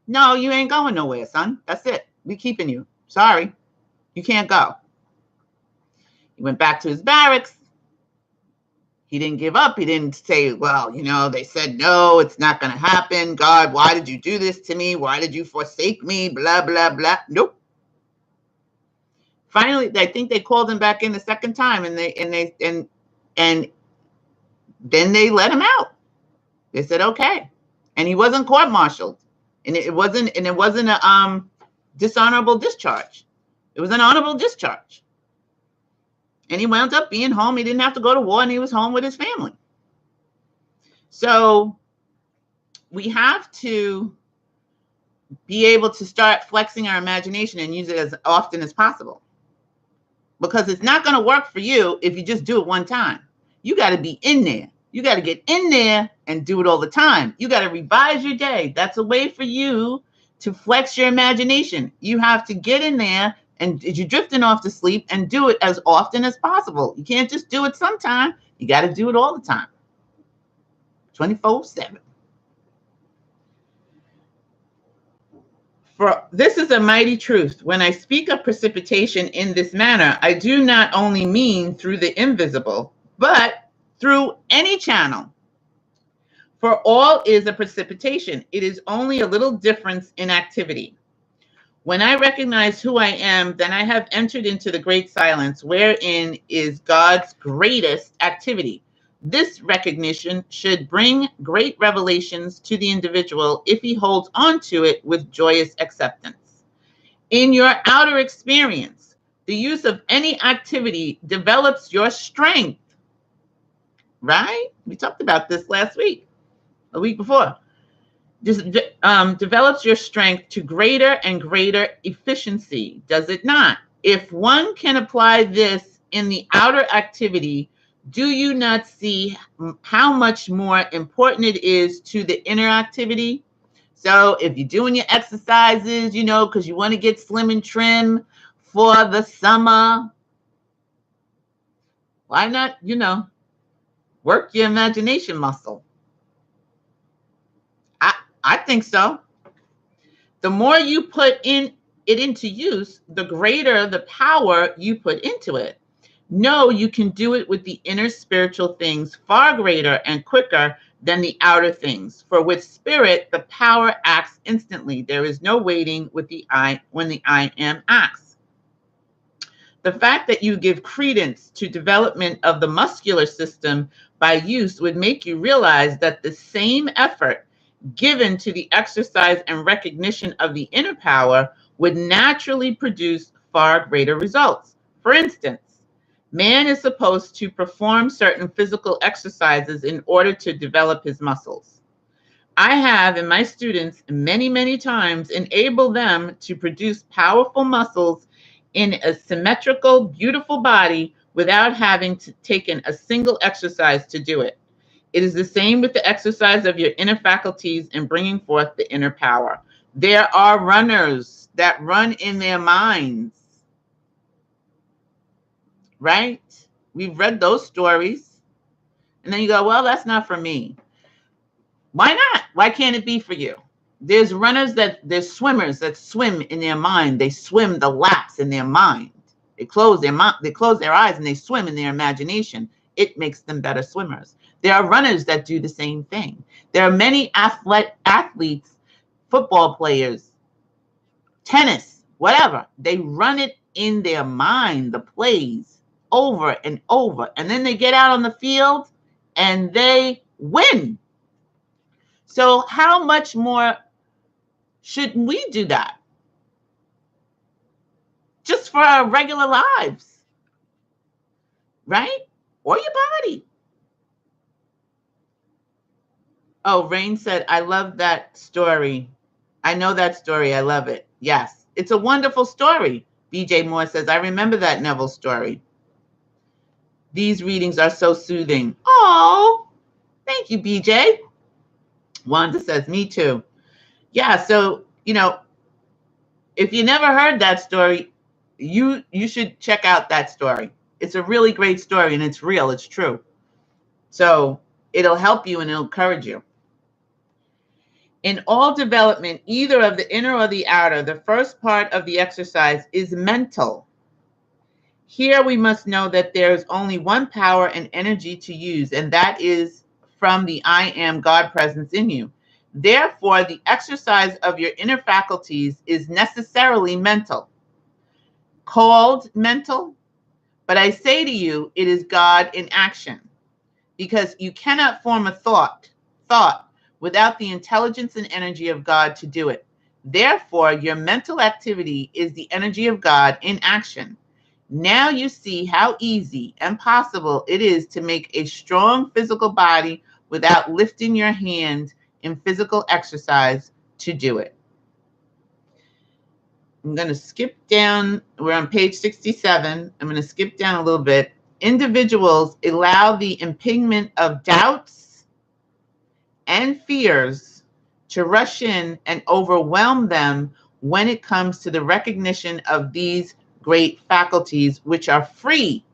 no, you ain't going nowhere, son. That's it. We keeping you. Sorry, you can't go. He went back to his barracks. He didn't give up. He didn't say, well, you know, they said, no, it's not going to happen. God, why did you do this to me? Why did you forsake me? Blah, blah, blah. Nope. Finally, I think they called him back in the second time, and then they let him out. They said, okay. And he wasn't court-martialed. And it wasn't a dishonorable discharge. It was an honorable discharge. And he wound up being home. He didn't have to go to war, and he was home with his family. So we have to be able to start flexing our imagination and use it as often as possible. Because it's not going to work for you if you just do it one time. You got to be in there. You got to get in there and do it all the time. You got to revise your day. That's a way for you to flex your imagination. You have to get in there, and you're drifting off to sleep, and do it as often as possible. You can't just do it sometime. You got to do it all the time. 24/7. For this is a mighty truth. When I speak of precipitation in this manner, I do not only mean through the invisible, but through any channel. For all is a precipitation. It is only a little difference in activity. When I recognize who I am, then I have entered into the great silence, wherein is God's greatest activity. This recognition should bring great revelations to the individual if he holds on to it with joyous acceptance. In your outer experience, the use of any activity develops your strength, right? We talked about this last week, a week before. Just develops your strength to greater and greater efficiency, does it not? If one can apply this in the outer activity, do you not see how much more important it is to the inner activity? So if you're doing your exercises, you know, because you want to get slim and trim for the summer, why not, you know, work your imagination muscle? I think so. The more you put it into use, the greater the power you put into it. No, you can do it with the inner spiritual things far greater and quicker than the outer things. For with spirit, the power acts instantly. There is no waiting with the I when the I am acts. The fact that you give credence to development of the muscular system by use would make you realize that the same effort given to the exercise and recognition of the inner power would naturally produce far greater results. For instance, man is supposed to perform certain physical exercises in order to develop his muscles. I have in my students many, many times enabled them to produce powerful muscles in a symmetrical, beautiful body without having to take a single exercise to do it. It is the same with the exercise of your inner faculties and bringing forth the inner power. There are runners that run in their minds, right? We've read those stories. And then you go, well, that's not for me. Why not? Why can't it be for you? There's swimmers that swim in their mind. They swim the laps in their mind. They close their eyes and they swim in their imagination. It makes them better swimmers. There are runners that do the same thing. There are many athletes, football players, tennis, whatever. They run it in their mind, the plays, over and over. And then they get out on the field and they win. So how much more shouldn't we do that? just for our regular lives, right? Or your body. Oh, Rain said, I love that story. I know that story. I love it. Yes, it's a wonderful story. BJ Moore says, I remember that Neville story. These readings are so soothing. Oh, thank you, BJ. Wanda says, me too. Yeah, so, if you never heard that story, you should check out that story. It's a really great story, and it's real. It's true. So it'll help you and it'll encourage you. In all development, either of the inner or the outer, the first part of the exercise is mental. Here we must know that there's only one power and energy to use, and that is from the I am God presence in you. Therefore, the exercise of your inner faculties is necessarily mental. Called mental, but I say to you, it is God in action, because you cannot form a thought without the intelligence and energy of God to do it. Therefore, your mental activity is the energy of God in action. Now you see how easy and possible it is to make a strong physical body without lifting your hand in physical exercise to do it. I'm going to skip down. We're on page 67. I'm going to skip down a little bit. Individuals allow the impingement of doubts and fears to rush in and overwhelm them when it comes to the recognition of these great faculties, which are free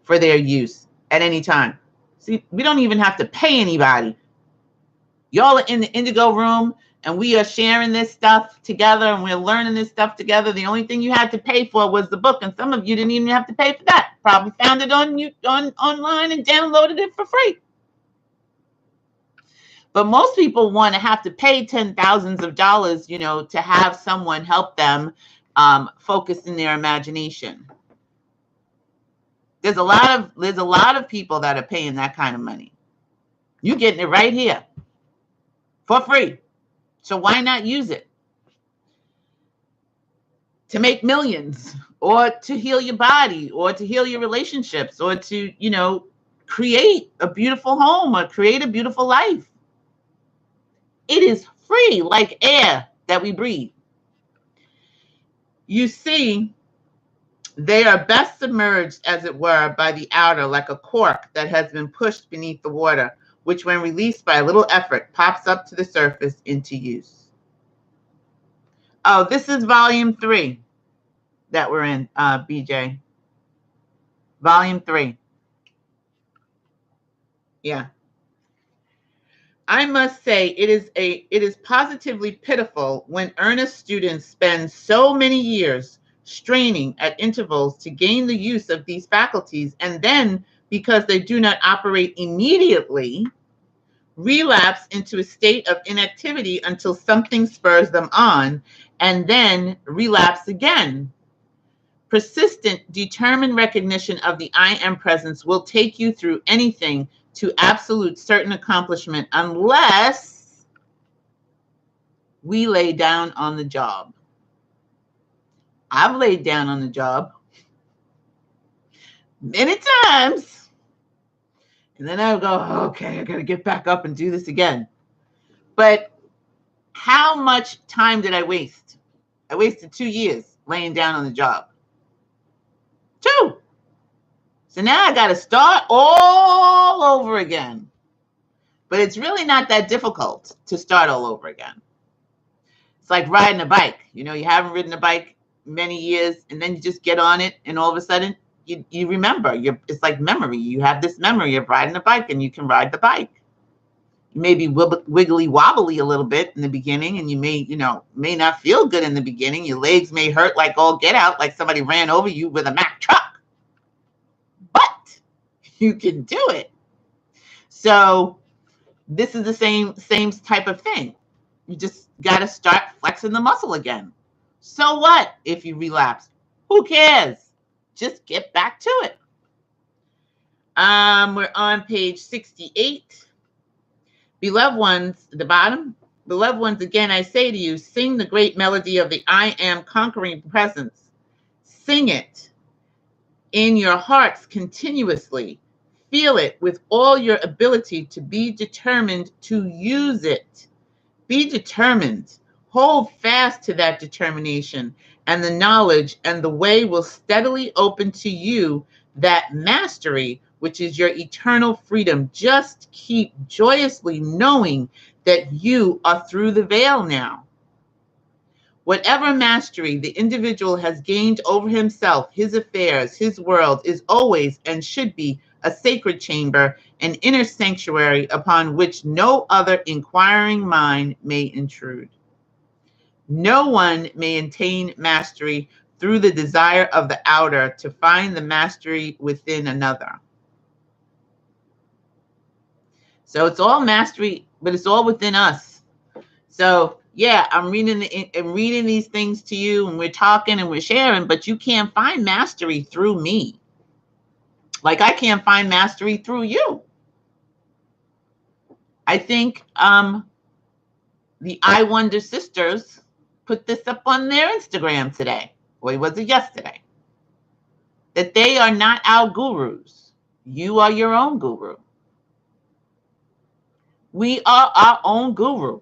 for their use at any time. See, we don't even have to pay anybody. Y'all are in the Indigo Room, and we are sharing this stuff together, and we're learning this stuff together. The only thing you had to pay for was the book, and some of you didn't even have to pay for that. Probably found it online and downloaded it for free. But most people want to have to pay $10,000s of dollars, to have someone help them focus in their imagination. There's a lot of people that are paying that kind of money. You're getting it right here for free. So why not use it to make millions, or to heal your body, or to heal your relationships, or to, create a beautiful home, or create a beautiful life? It is free, like air that we breathe. You see, they are best submerged, as it were, by the outer, like a cork that has been pushed beneath the water, which when released by a little effort, pops up to the surface into use. Oh, this is volume 3 that we're in, BJ. Volume 3. Yeah. I must say it is positively pitiful when earnest students spend so many years straining at intervals to gain the use of these faculties, and then, because they do not operate immediately, relapse into a state of inactivity until something spurs them on, and then relapse again. Persistent, determined recognition of the I am presence will take you through anything to absolute certain accomplishment, unless we lay down on the job. I've laid down on the job many times, and then I go, okay, I got to get back up and do this again. But how much time did I waste? I wasted 2 years laying down on the job. 2. So now I got to start all over again. But it's really not that difficult to start all over again. It's like riding a bike. You haven't ridden a bike many years, and then you just get on it, and all of a sudden you remember. It's like memory. You have this memory of riding a bike, and you can ride the bike. You may be wiggly wobbly a little bit in the beginning, and you may not feel good in the beginning. Your legs may hurt like all get out, like somebody ran over you with a Mack truck. But you can do it. So this is the same type of thing. You just got to start flexing the muscle again. So what if you relapse? Who cares? Just get back to it. We're on page 68. Beloved ones, the bottom. Beloved ones, again, I say to you, sing the great melody of the I am conquering presence. Sing it in your hearts continuously. Feel it with all your ability to be determined to use it. Be determined. Hold fast to that determination, and the knowledge and the way will steadily open to you that mastery, which is your eternal freedom. Just keep joyously knowing that you are through the veil now. Whatever mastery the individual has gained over himself, his affairs, his world is always and should be a sacred chamber, an inner sanctuary upon which no other inquiring mind may intrude. No one may attain mastery through the desire of the outer to find the mastery within another. So it's all mastery, but it's all within us. So yeah, I'm reading these things to you, and we're talking and we're sharing, but you can't find mastery through me. Like I can't find mastery through you. I think the I Wonder sisters put this up on their Instagram today, or was it yesterday? That they are not our gurus. You are your own guru. We are our own guru.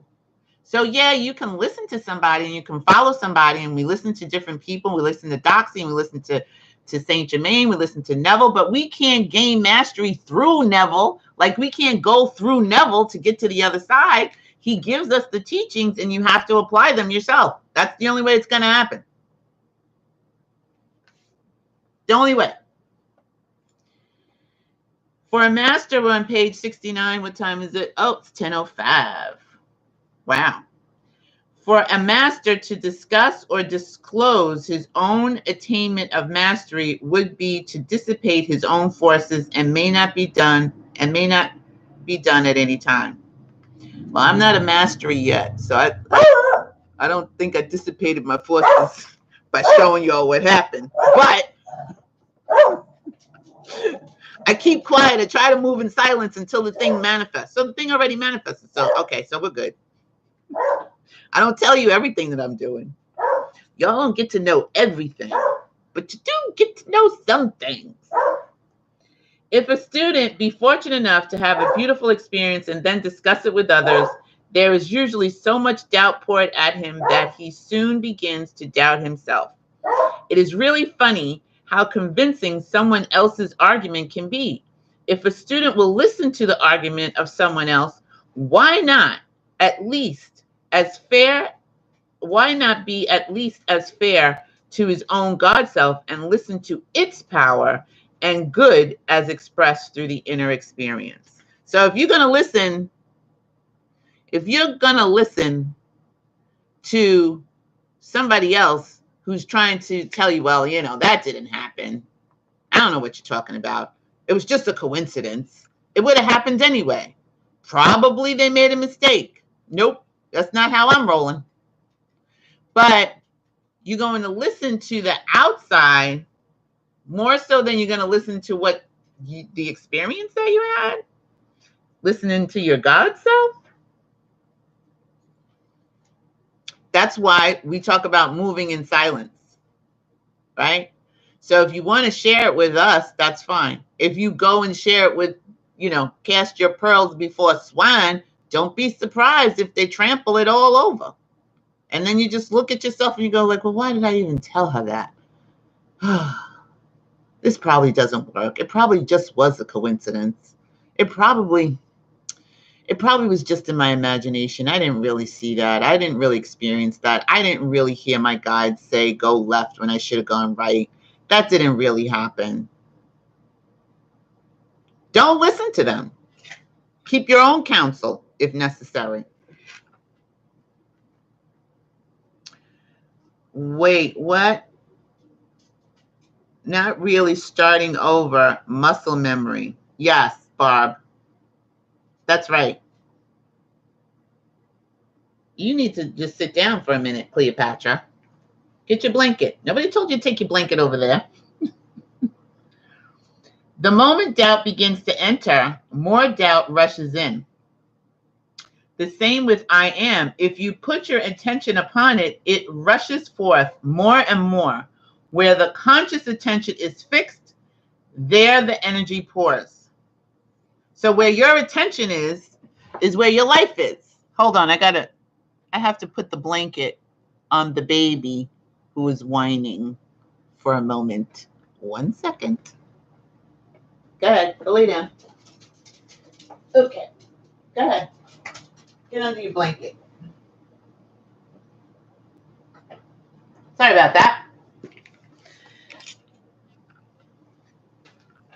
So yeah, you can listen to somebody and you can follow somebody, and we listen to different people. We listen to Doxy, and we listen to Saint Germain, we listen to Neville, but we can't gain mastery through Neville. Like we can't go through Neville to get to the other side. He gives us the teachings and you have to apply them yourself. That's the only way it's going to happen. The only way. For a master, we're on page 69. What time is it? Oh, it's 10:05. Wow. For a master to discuss or disclose his own attainment of mastery would be to dissipate his own forces and may not be done at any time. Well, I'm not a mastery yet, so I don't think I dissipated my forces by showing y'all what happened. But I keep quiet. I try to move in silence until the thing manifests. So the thing already manifested. So, okay, so we're good. I don't tell you everything that I'm doing. Y'all don't get to know everything, but you do get to know some things. If a student be fortunate enough to have a beautiful experience and then discuss it with others, there is usually so much doubt poured at him that he soon begins to doubt himself. It is really funny how convincing someone else's argument can be. If a student will listen to the argument of someone else, why not be at least as fair to his own God self and listen to its power and good as expressed through the inner experience? So if you're going to listen to somebody else who's trying to tell you, well, that didn't happen. I don't know what you're talking about. It was just a coincidence. It would have happened anyway. Probably they made a mistake. Nope, that's not how I'm rolling. But you're going to listen to the outside more so than you're going to listen to what the experience that you had. Listening to your God self. That's why we talk about moving in silence, right? So if you want to share it with us, that's fine. If you go and share it with, cast your pearls before swine, don't be surprised if they trample it all over. And then you just look at yourself and you go like, well, why did I even tell her that? This probably doesn't work. It probably just was a coincidence. It probably was just in my imagination. I didn't really see that. I didn't really experience that. I didn't really hear my guides say go left when I should have gone right. That didn't really happen. Don't listen to them. Keep your own counsel if necessary. Wait, what? Not really starting over. Muscle memory. Yes, Barb. That's right. You need to just sit down for a minute, Cleopatra. Get your blanket. Nobody told you to take your blanket over there. The moment doubt begins to enter, more doubt rushes in. The same with I am. If you put your attention upon it, it rushes forth more and more. Where the conscious attention is fixed, there the energy pours. So where your attention is where your life is. Hold on, I have to put the blanket on the baby who is whining for a moment. 1 second. Go ahead, go lay down. Okay, go ahead. Get under your blanket. Sorry about that.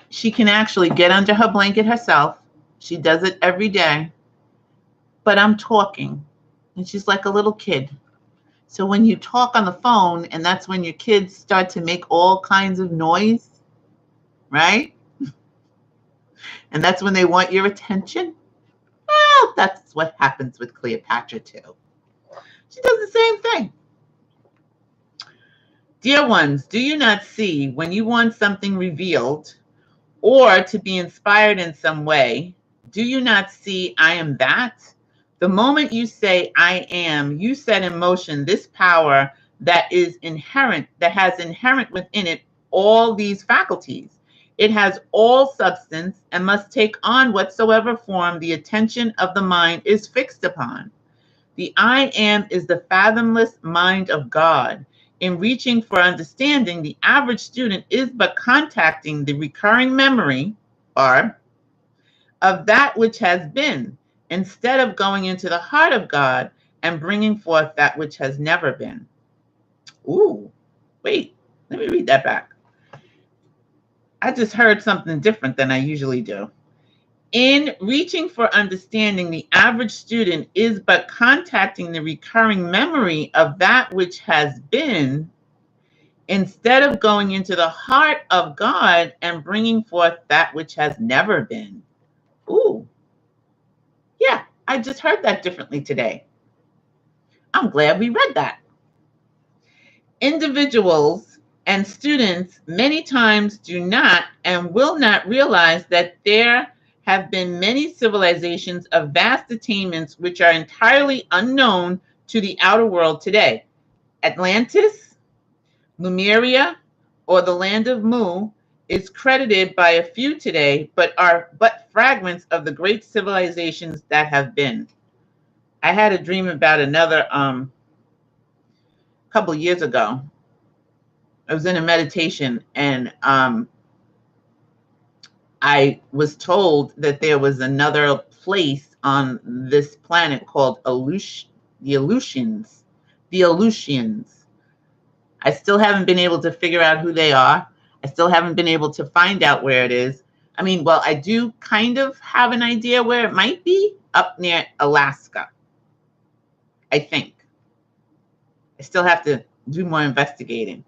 She can actually get under her blanket herself. She does it every day. But I'm talking, and she's like a little kid. So when you talk on the phone, and that's when your kids start to make all kinds of noise, right? And that's when they want your attention. Well, that's what happens with Cleopatra too. She does the same thing. Dear ones, do you not see when you want something revealed or to be inspired in some way, do you not see I am that? The moment you say I am, you set in motion this power that is inherent, that has inherent within it all these faculties. It has all substance and must take on whatsoever form the attention of the mind is fixed upon. The I am is the fathomless mind of God. In reaching for understanding, the average student is but contacting the recurring memory, or of that which has been, instead of going into the heart of God and bringing forth that which has never been. Ooh, wait, let me read that back. I just heard something different than I usually do. In reaching for understanding, the average student is but contacting the recurring memory of that which has been, instead of going into the heart of God and bringing forth that which has never been. Ooh, yeah, I just heard that differently today. I'm glad we read that. Individuals and students many times do not and will not realize that there have been many civilizations of vast attainments which are entirely unknown to the outer world today. Atlantis, Lemuria, or the land of Mu is credited by a few today, but are but fragments of the great civilizations that have been. I had a dream about another couple of years ago. I was in a meditation, and I was told that there was another place on this planet called the Aleutians. The Aleutians. I still haven't been able to figure out who they are. I still haven't been able to find out where it is. I mean, well, I do kind of have an idea where it might be, up near Alaska, I think. I still have to do more investigating.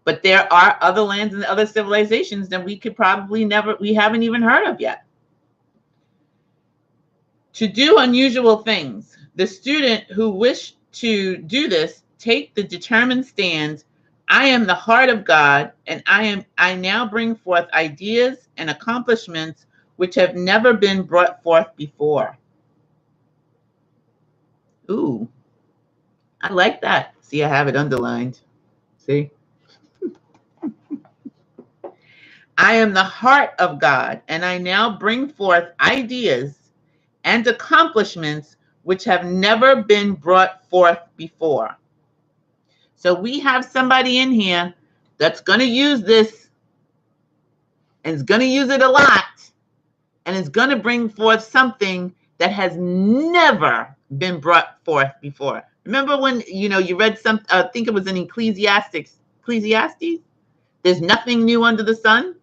But there are other lands and other civilizations that we could probably we haven't even heard of yet. To do unusual things. The student who wished to do this, take the determined stand, I am the heart of God, and I now bring forth ideas and accomplishments which have never been brought forth before. Ooh, I like that. See, I have it underlined. See? I am the heart of God, and I now bring forth ideas and accomplishments which have never been brought forth before. So we have somebody in here that's going to use this, and is going to use it a lot, and is going to bring forth something that has never been brought forth before. Remember when you read some? I think it was in Ecclesiastes. There's nothing new under the sun.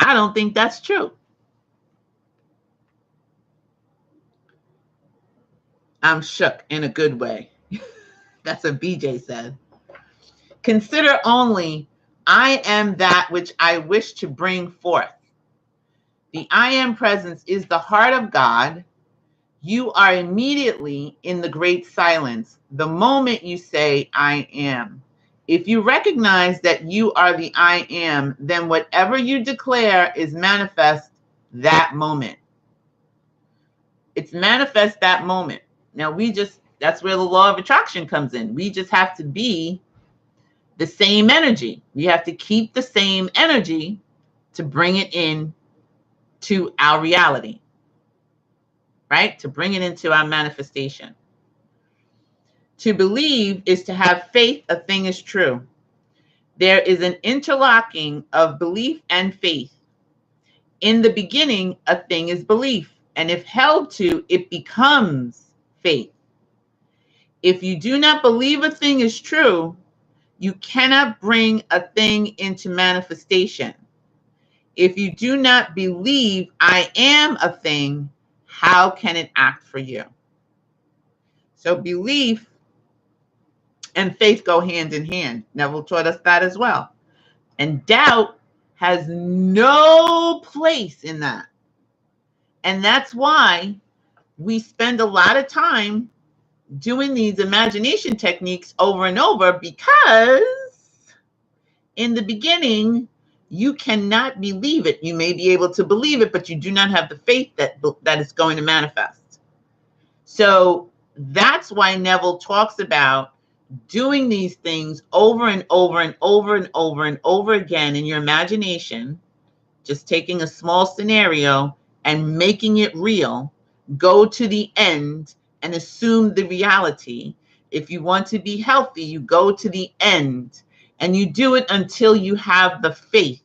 I don't think that's true. I'm shook in a good way. That's what BJ said. Consider only, I am that which I wish to bring forth. The I am presence is the heart of God. You are immediately in the great silence the moment you say, I am. If you recognize that you are the I am, then whatever you declare is manifest that moment. It's manifest that moment. Now that's where the law of attraction comes in. We just have to be the same energy. We have to keep the same energy to bring it in to our reality, right? To bring it into our manifestation. To believe is to have faith a thing is true. There is an interlocking of belief and faith. In the beginning, a thing is belief, and if held to, it becomes faith. If you do not believe a thing is true, you cannot bring a thing into manifestation. If you do not believe I am a thing, how can it act for you? So belief and faith go hand in hand. Neville taught us that as well. And doubt has no place in that. And that's why we spend a lot of time doing these imagination techniques over and over, because in the beginning, you cannot believe it. You may be able to believe it, but you do not have the faith that it's going to manifest. So that's why Neville talks about doing these things over and over and over and over and over again in your imagination, just taking a small scenario and making it real. Go to the end and assume the reality. If you want to be healthy, you go to the end and you do it until you have the faith.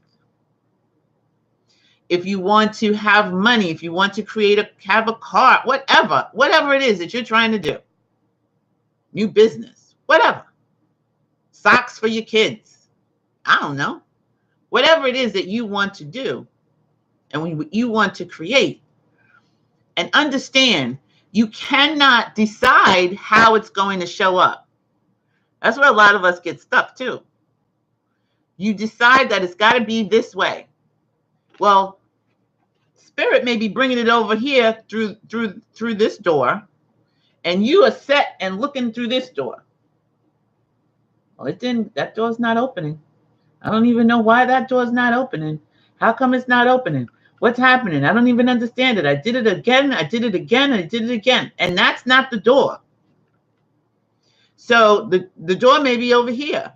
If you want to have money, if you want to have a car, whatever it is that you're trying to do, new business, whatever, socks for your kids, I don't know, whatever it is that you want to do and you want to create, and understand you cannot decide how it's going to show up. That's where a lot of us get stuck too. You decide that it's got to be this way. Well, spirit may be bringing it over here through this door, and you are set and looking through this door. Well, that door's not opening. I don't even know why that door's not opening. How come it's not opening? What's happening? I don't even understand it. I did it again. I did it again. I did it again. And that's not the door. So the door may be over here.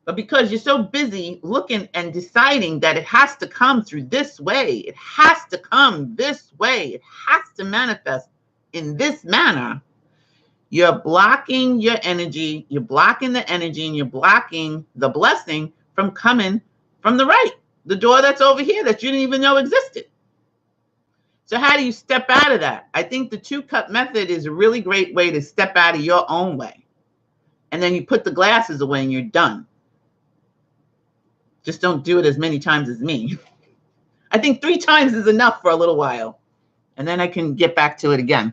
But because you're so busy looking and deciding that it has to come through this way, it has to come this way, it has to manifest in this manner, you're blocking your energy, you're blocking the energy, and you're blocking the blessing from coming from the right, the door that's over here that you didn't even know existed. So how do you step out of that? I think the 2-cup method is a really great way to step out of your own way. And then you put the glasses away and you're done. Just don't do it as many times as me. I think 3 times is enough for a little while. And then I can get back to it again.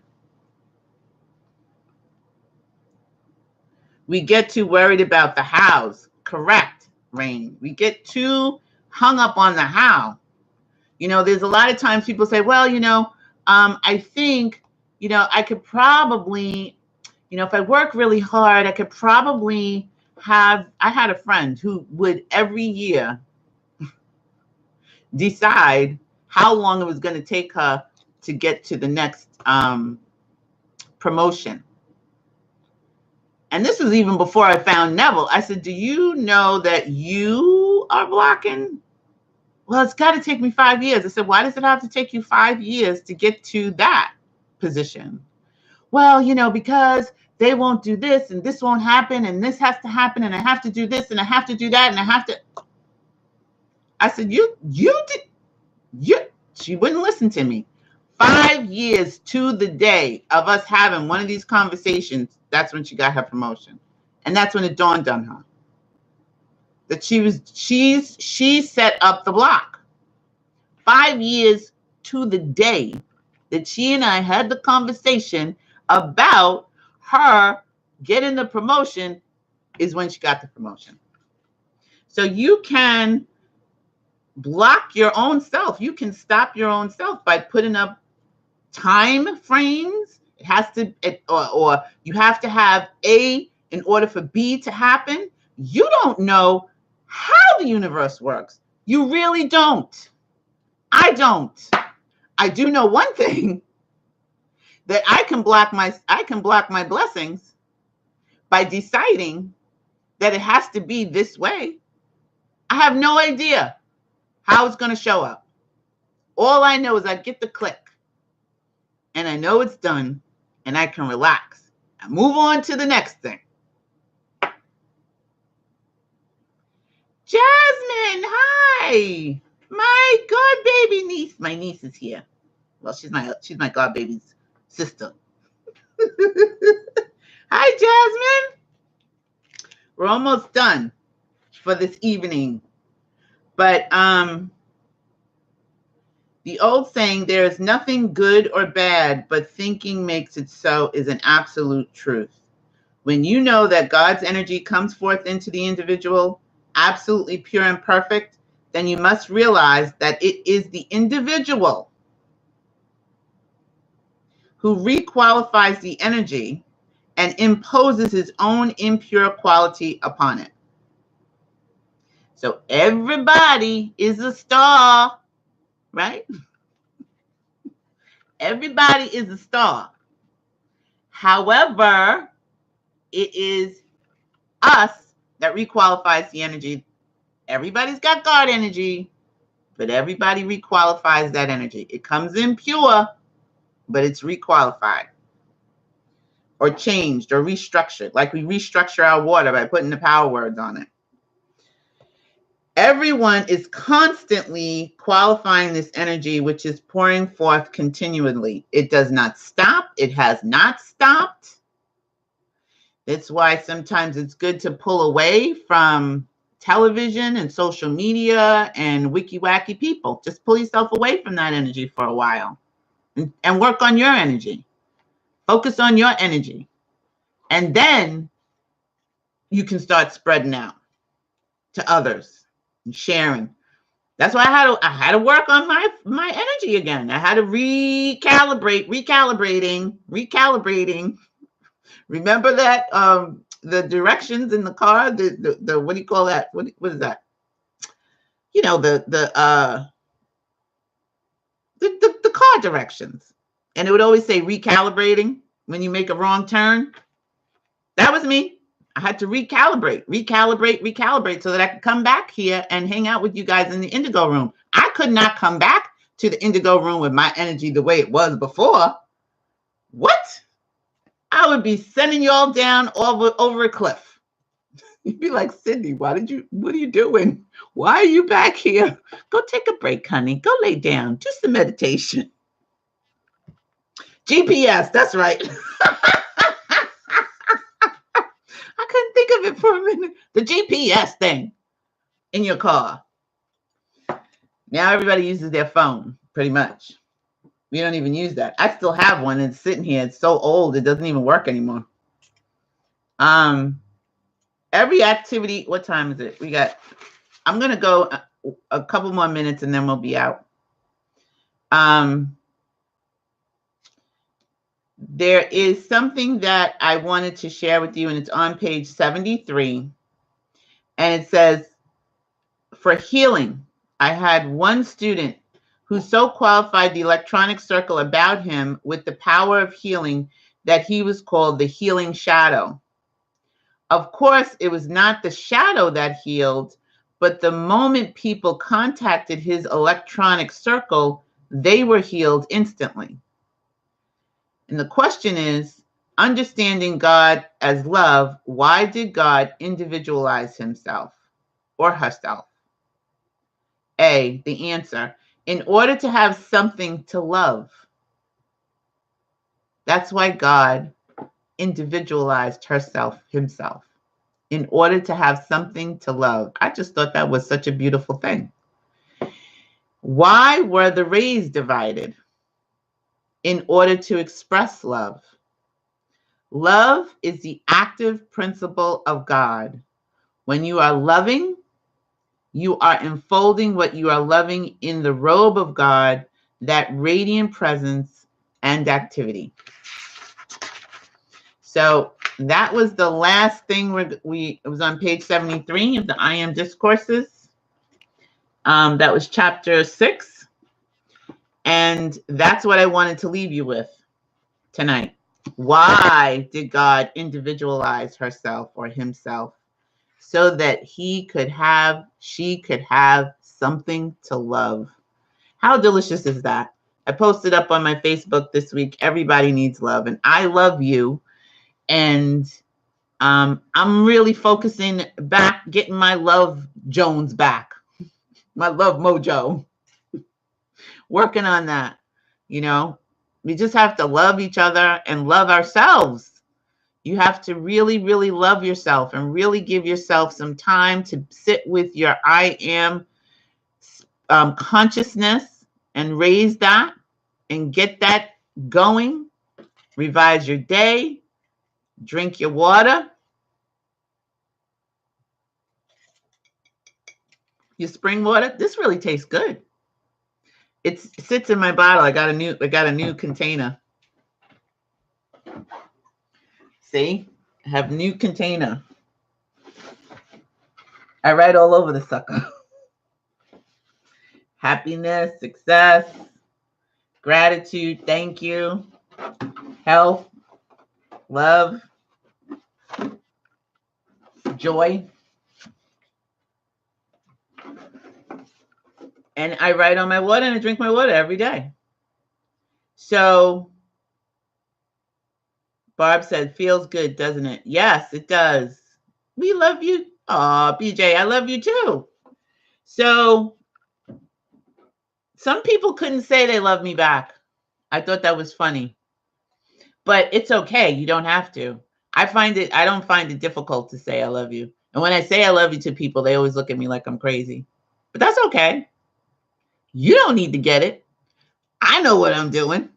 We get too worried about the hows. Correct, Rain. We get too hung up on the how. You know, there's a lot of times people say, well, I think, I could probably, if I work really hard, I could probably I had a friend who would every year decide how long it was going to take her to get to the next promotion. And this was even before I found Neville. I said, do you know that you are blocking? Well, it's got to take me 5 years. I said, why does it have to take you 5 years to get to that position? Well, because they won't do this and this won't happen and this has to happen and I have to do this and I have to do that and I have to. I said, she wouldn't listen to me. 5 years to the day of us having one of these conversations, that's when she got her promotion. And that's when it dawned on her that she set up the block. 5 years to the day that she and I had the conversation about her getting the promotion is when she got the promotion. So you can block your own self. You can stop your own self by putting up time frames. It has to, or you have to have A in order for B to happen. You don't know how the universe works. You really don't. I don't. I do know one thing, that I can block my blessings by deciding that it has to be this way. I have no idea how it's going to show up. All I know is I get the click and I know it's done and I can relax and move on to the next thing. Jasmine, hi. My god baby niece. My niece is here. Well, she's my god baby's sister. Hi, Jasmine. We're almost done for this evening. But the old saying, there is nothing good or bad, but thinking makes it so, is an absolute truth. When you know that God's energy comes forth into the individual, absolutely pure and perfect, then you must realize that it is the individual who requalifies the energy and imposes his own impure quality upon it. So everybody is a star, right? Everybody is a star. However, it is us that requalifies the energy. Everybody's got God energy, but everybody requalifies that energy. It comes in pure, but it's requalified or changed or restructured, like we restructure our water by putting the power words on it. Everyone is constantly qualifying this energy, which is pouring forth continually. It does not stop. It has not stopped. That's why sometimes it's good to pull away from television and social media and Wicky Wacky people. Just pull yourself away from that energy for a while and work on your energy. Focus on your energy. And then you can start spreading out to others and sharing. That's why I had to work on my energy again. I had to recalibrating. Remember that the directions in the car, the what do you call that? What is that? You know, the car directions. And it would always say recalibrating when you make a wrong turn. That was me. I had to recalibrate so that I could come back here and hang out with you guys in the Indigo Room. I could not come back to the Indigo Room with my energy the way it was before. What? I would be sending you all down over a cliff. You'd be like, Cindy, what are you doing? Why are you back here? Go take a break, honey. Go lay down. Do some meditation. GPS, that's right. I couldn't think of it for a minute. The GPS thing in your car. Now everybody uses their phone, pretty much. We don't even use that. I still have one. It's sitting here. It's so old, it doesn't even work anymore. Every activity, what time is it? I'm going to go a couple more minutes and then we'll be out. There is something that I wanted to share with you, and it's on page 73. And it says, for healing, I had one student who so qualified the electronic circle about him with the power of healing that he was called the healing shadow. Of course, it was not the shadow that healed, but the moment people contacted his electronic circle, they were healed instantly. And the question is, understanding God as love, why did God individualize himself or herself? A, the answer, in order to have something to love. That's why God individualized himself, in order to have something to love. I just thought that was such a beautiful thing. Why were the rays divided? In order to express love. Love is the active principle of God. When you are loving, you are enfolding what you are loving in the robe of God, that radiant presence and activity. So that was the last thing it was on page 73 of the I AM Discourses. That was chapter 6. And that's what I wanted to leave you with tonight. Why did God individualize herself or himself? so that she could have something to love. How delicious is that? I posted up on my Facebook this week, everybody needs love, and I love you. And I'm really focusing back, getting my love Jones back, my love mojo, working on that. You know, we just have to love each other and love ourselves. You have to really, really love yourself and really give yourself some time to sit with your I am consciousness and raise that and get that going. Revise your day, drink your water, your spring water. This really tastes good. It sits in my bottle. I got a new container. See? I have a new container. I write all over the sucker. Happiness, success, gratitude, thank you, health, love, joy. And I write on my water and I drink my water every day. So Barb said, feels good, doesn't it? Yes, it does. We love you. Aw, BJ, I love you too. So some people couldn't say they love me back. I thought that was funny. But it's okay. You don't have to. I don't find it difficult to say I love you. And when I say I love you to people, they always look at me like I'm crazy. But that's okay. You don't need to get it. I know what I'm doing.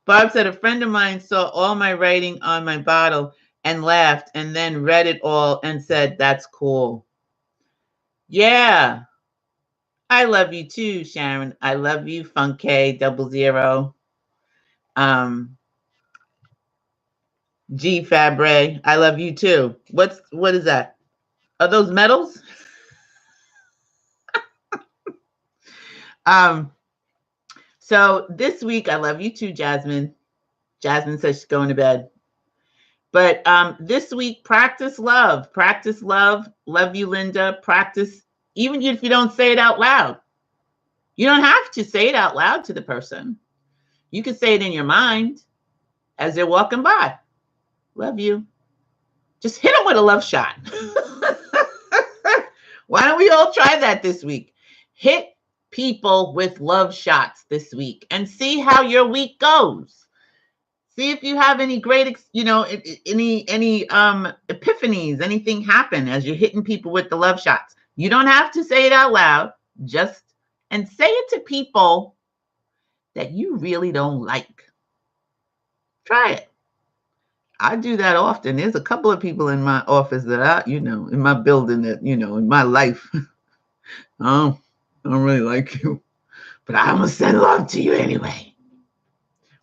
Bob said, a friend of mine saw all my writing on my bottle and laughed and then read it all and said, that's cool. Yeah. I love you too, Sharon. I love you, Funke 00. G Fabre, I love you too. What is that? Are those medals? So this week, I love you too, Jasmine. Jasmine says she's going to bed. But this week, practice love. Practice love. Love you, Linda. Practice, even if you don't say it out loud. You don't have to say it out loud to the person. You can say it in your mind as they're walking by. Love you. Just hit them with a love shot. Why don't we all try that this week? Hit people with love shots this week and see how your week goes. See if you have any great, any epiphanies, anything happen as you're hitting people with the love shots. You don't have to say it out loud, and say it to people that you really don't like. Try it. I do that often. There's a couple of people in my office that in my building that, in my life, I don't really like you, but I'm going to send love to you anyway.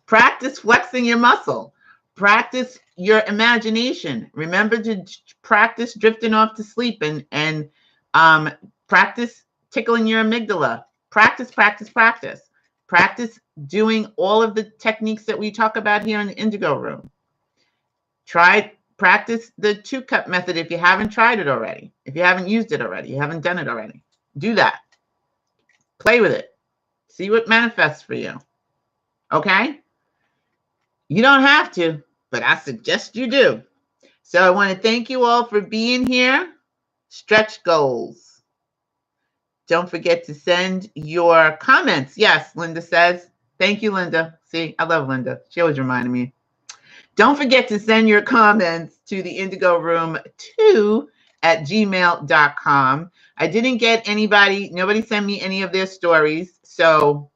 Practice flexing your muscle. Practice your imagination. Remember to practice drifting off to sleep and practice tickling your amygdala. Practice, practice, practice. Practice doing all of the techniques that we talk about here in the Indigo Room. Practice the 2-cup method if you haven't tried it already. If you haven't used it already, you haven't done it already. Do that. Play with it. See what manifests for you. Okay? You don't have to, but I suggest you do. So I want to thank you all for being here. Stretch goals. Don't forget to send your comments. Yes, Linda says. Thank you, Linda. See, I love Linda. She always reminded me. Don't forget to send your comments to the Indigo Room 2@gmail.com. I didn't get nobody sent me any of their stories. So,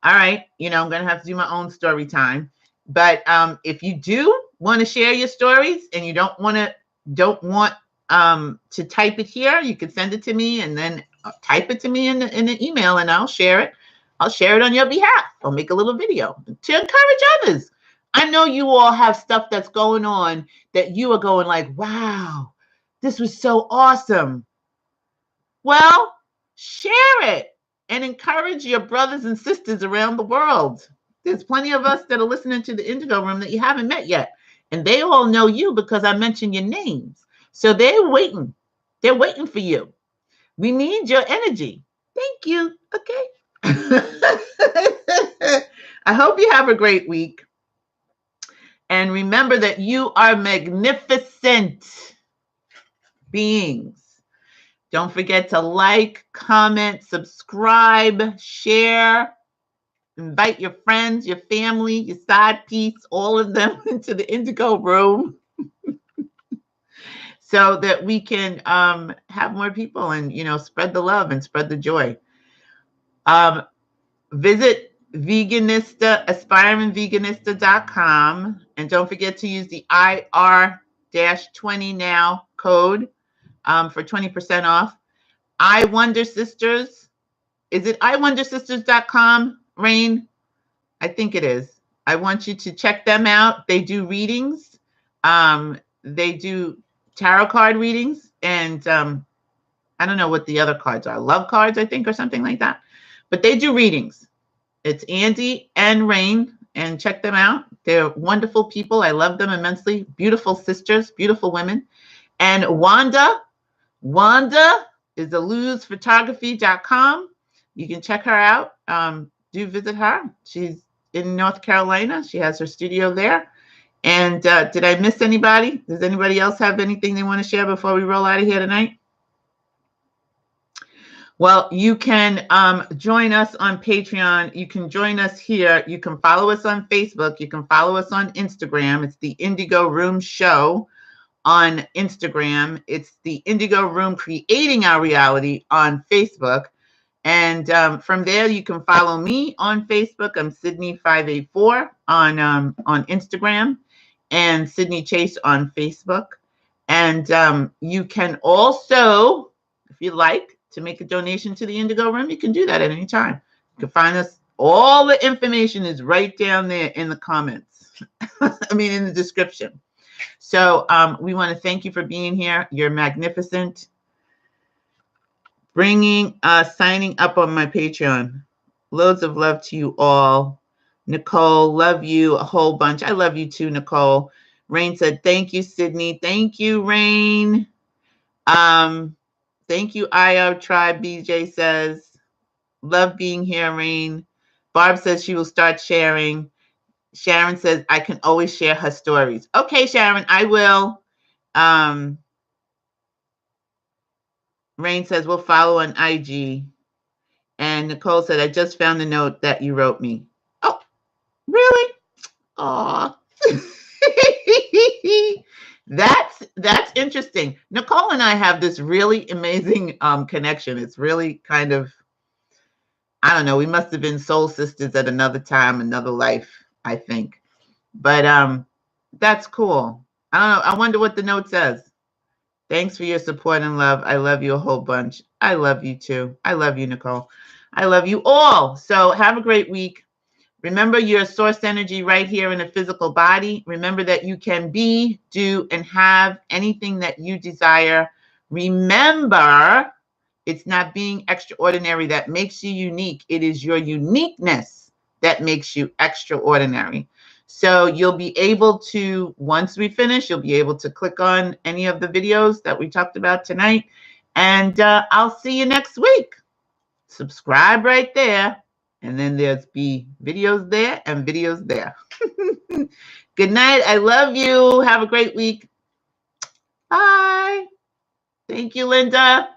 all right, I'm going to have to do my own story time. But if you do want to share your stories and you don't want to type it here, you can send it to me and then type it to me in the email and I'll share it. I'll share it on your behalf. I'll make a little video to encourage others. I know you all have stuff that's going on that you are going like, wow, this was so awesome. Well, share it and encourage your brothers and sisters around the world. There's plenty of us that are listening to the Indigo Room that you haven't met yet. And they all know you because I mentioned your names. So they're waiting. They're waiting for you. We need your energy. Thank you. Okay. I hope you have a great week. And remember that you are magnificent beings. Don't forget to like, comment, subscribe, share, invite your friends, your family, your side piece, all of them into the Indigo Room so that we can have more people and, spread the love and spread the joy. Visit aspiringveganista.com, and don't forget to use the IR-20 now code for 20% off. I Wonder Sisters. Is it iwondersisters.com, Rain? I think it is. I want you to check them out. They do readings. They do tarot card readings. And I don't know what the other cards are. Love cards, I think, or something like that. But they do readings. It's Andy and Rain. And check them out. They're wonderful people. I love them immensely. Beautiful sisters. Beautiful women. And Wanda is illusephotography.com. You can check her out. Do visit her. She's in North Carolina. She has her studio there. And did I miss anybody? Does anybody else have anything they want to share before we roll out of here tonight? Well, you can join us on Patreon. You can join us here. You can follow us on Facebook. You can follow us on Instagram. It's the Indigo Room Show on Instagram. It's the Indigo Room Creating Our Reality on Facebook. And from there, you can follow me on Facebook. I'm Sydney584 on Instagram, and Sydney Chase on Facebook. And you can also, if you like, to make a donation to the Indigo Room, you can do that at any time. You can find us. All the information is right down there in the comments. In the description. So we want to thank you for being here. You're magnificent. Signing up on my Patreon. Loads of love to you all. Nicole, love you a whole bunch. I love you too, Nicole. Rain said, thank you, Sydney. Thank you, Rain. Thank you, IO Tribe. BJ says, love being here, Rain. Barb says she will start sharing. Sharon says, I can always share her stories. Okay, Sharon, I will. Rain says, we'll follow on IG. And Nicole said, I just found the note that you wrote me. Oh, really? Aw. That's interesting. Nicole and I have this really amazing connection. It's really kind of, I don't know, we must have been soul sisters at another time, another life, I think. But that's cool. I don't know. I wonder what the note says. Thanks for your support and love. I love you a whole bunch. I love you too. I love you, Nicole. I love you all. So have a great week. Remember your source energy right here in a physical body. Remember that you can be, do, and have anything that you desire. Remember, it's not being extraordinary that makes you unique. It is your uniqueness that makes you extraordinary. So you'll be able to, once we finish, you'll be able to click on any of the videos that we talked about tonight. And I'll see you next week. Subscribe right there. And then there's be videos there and videos there. Good night. I love you. Have a great week. Bye. Thank you, Linda.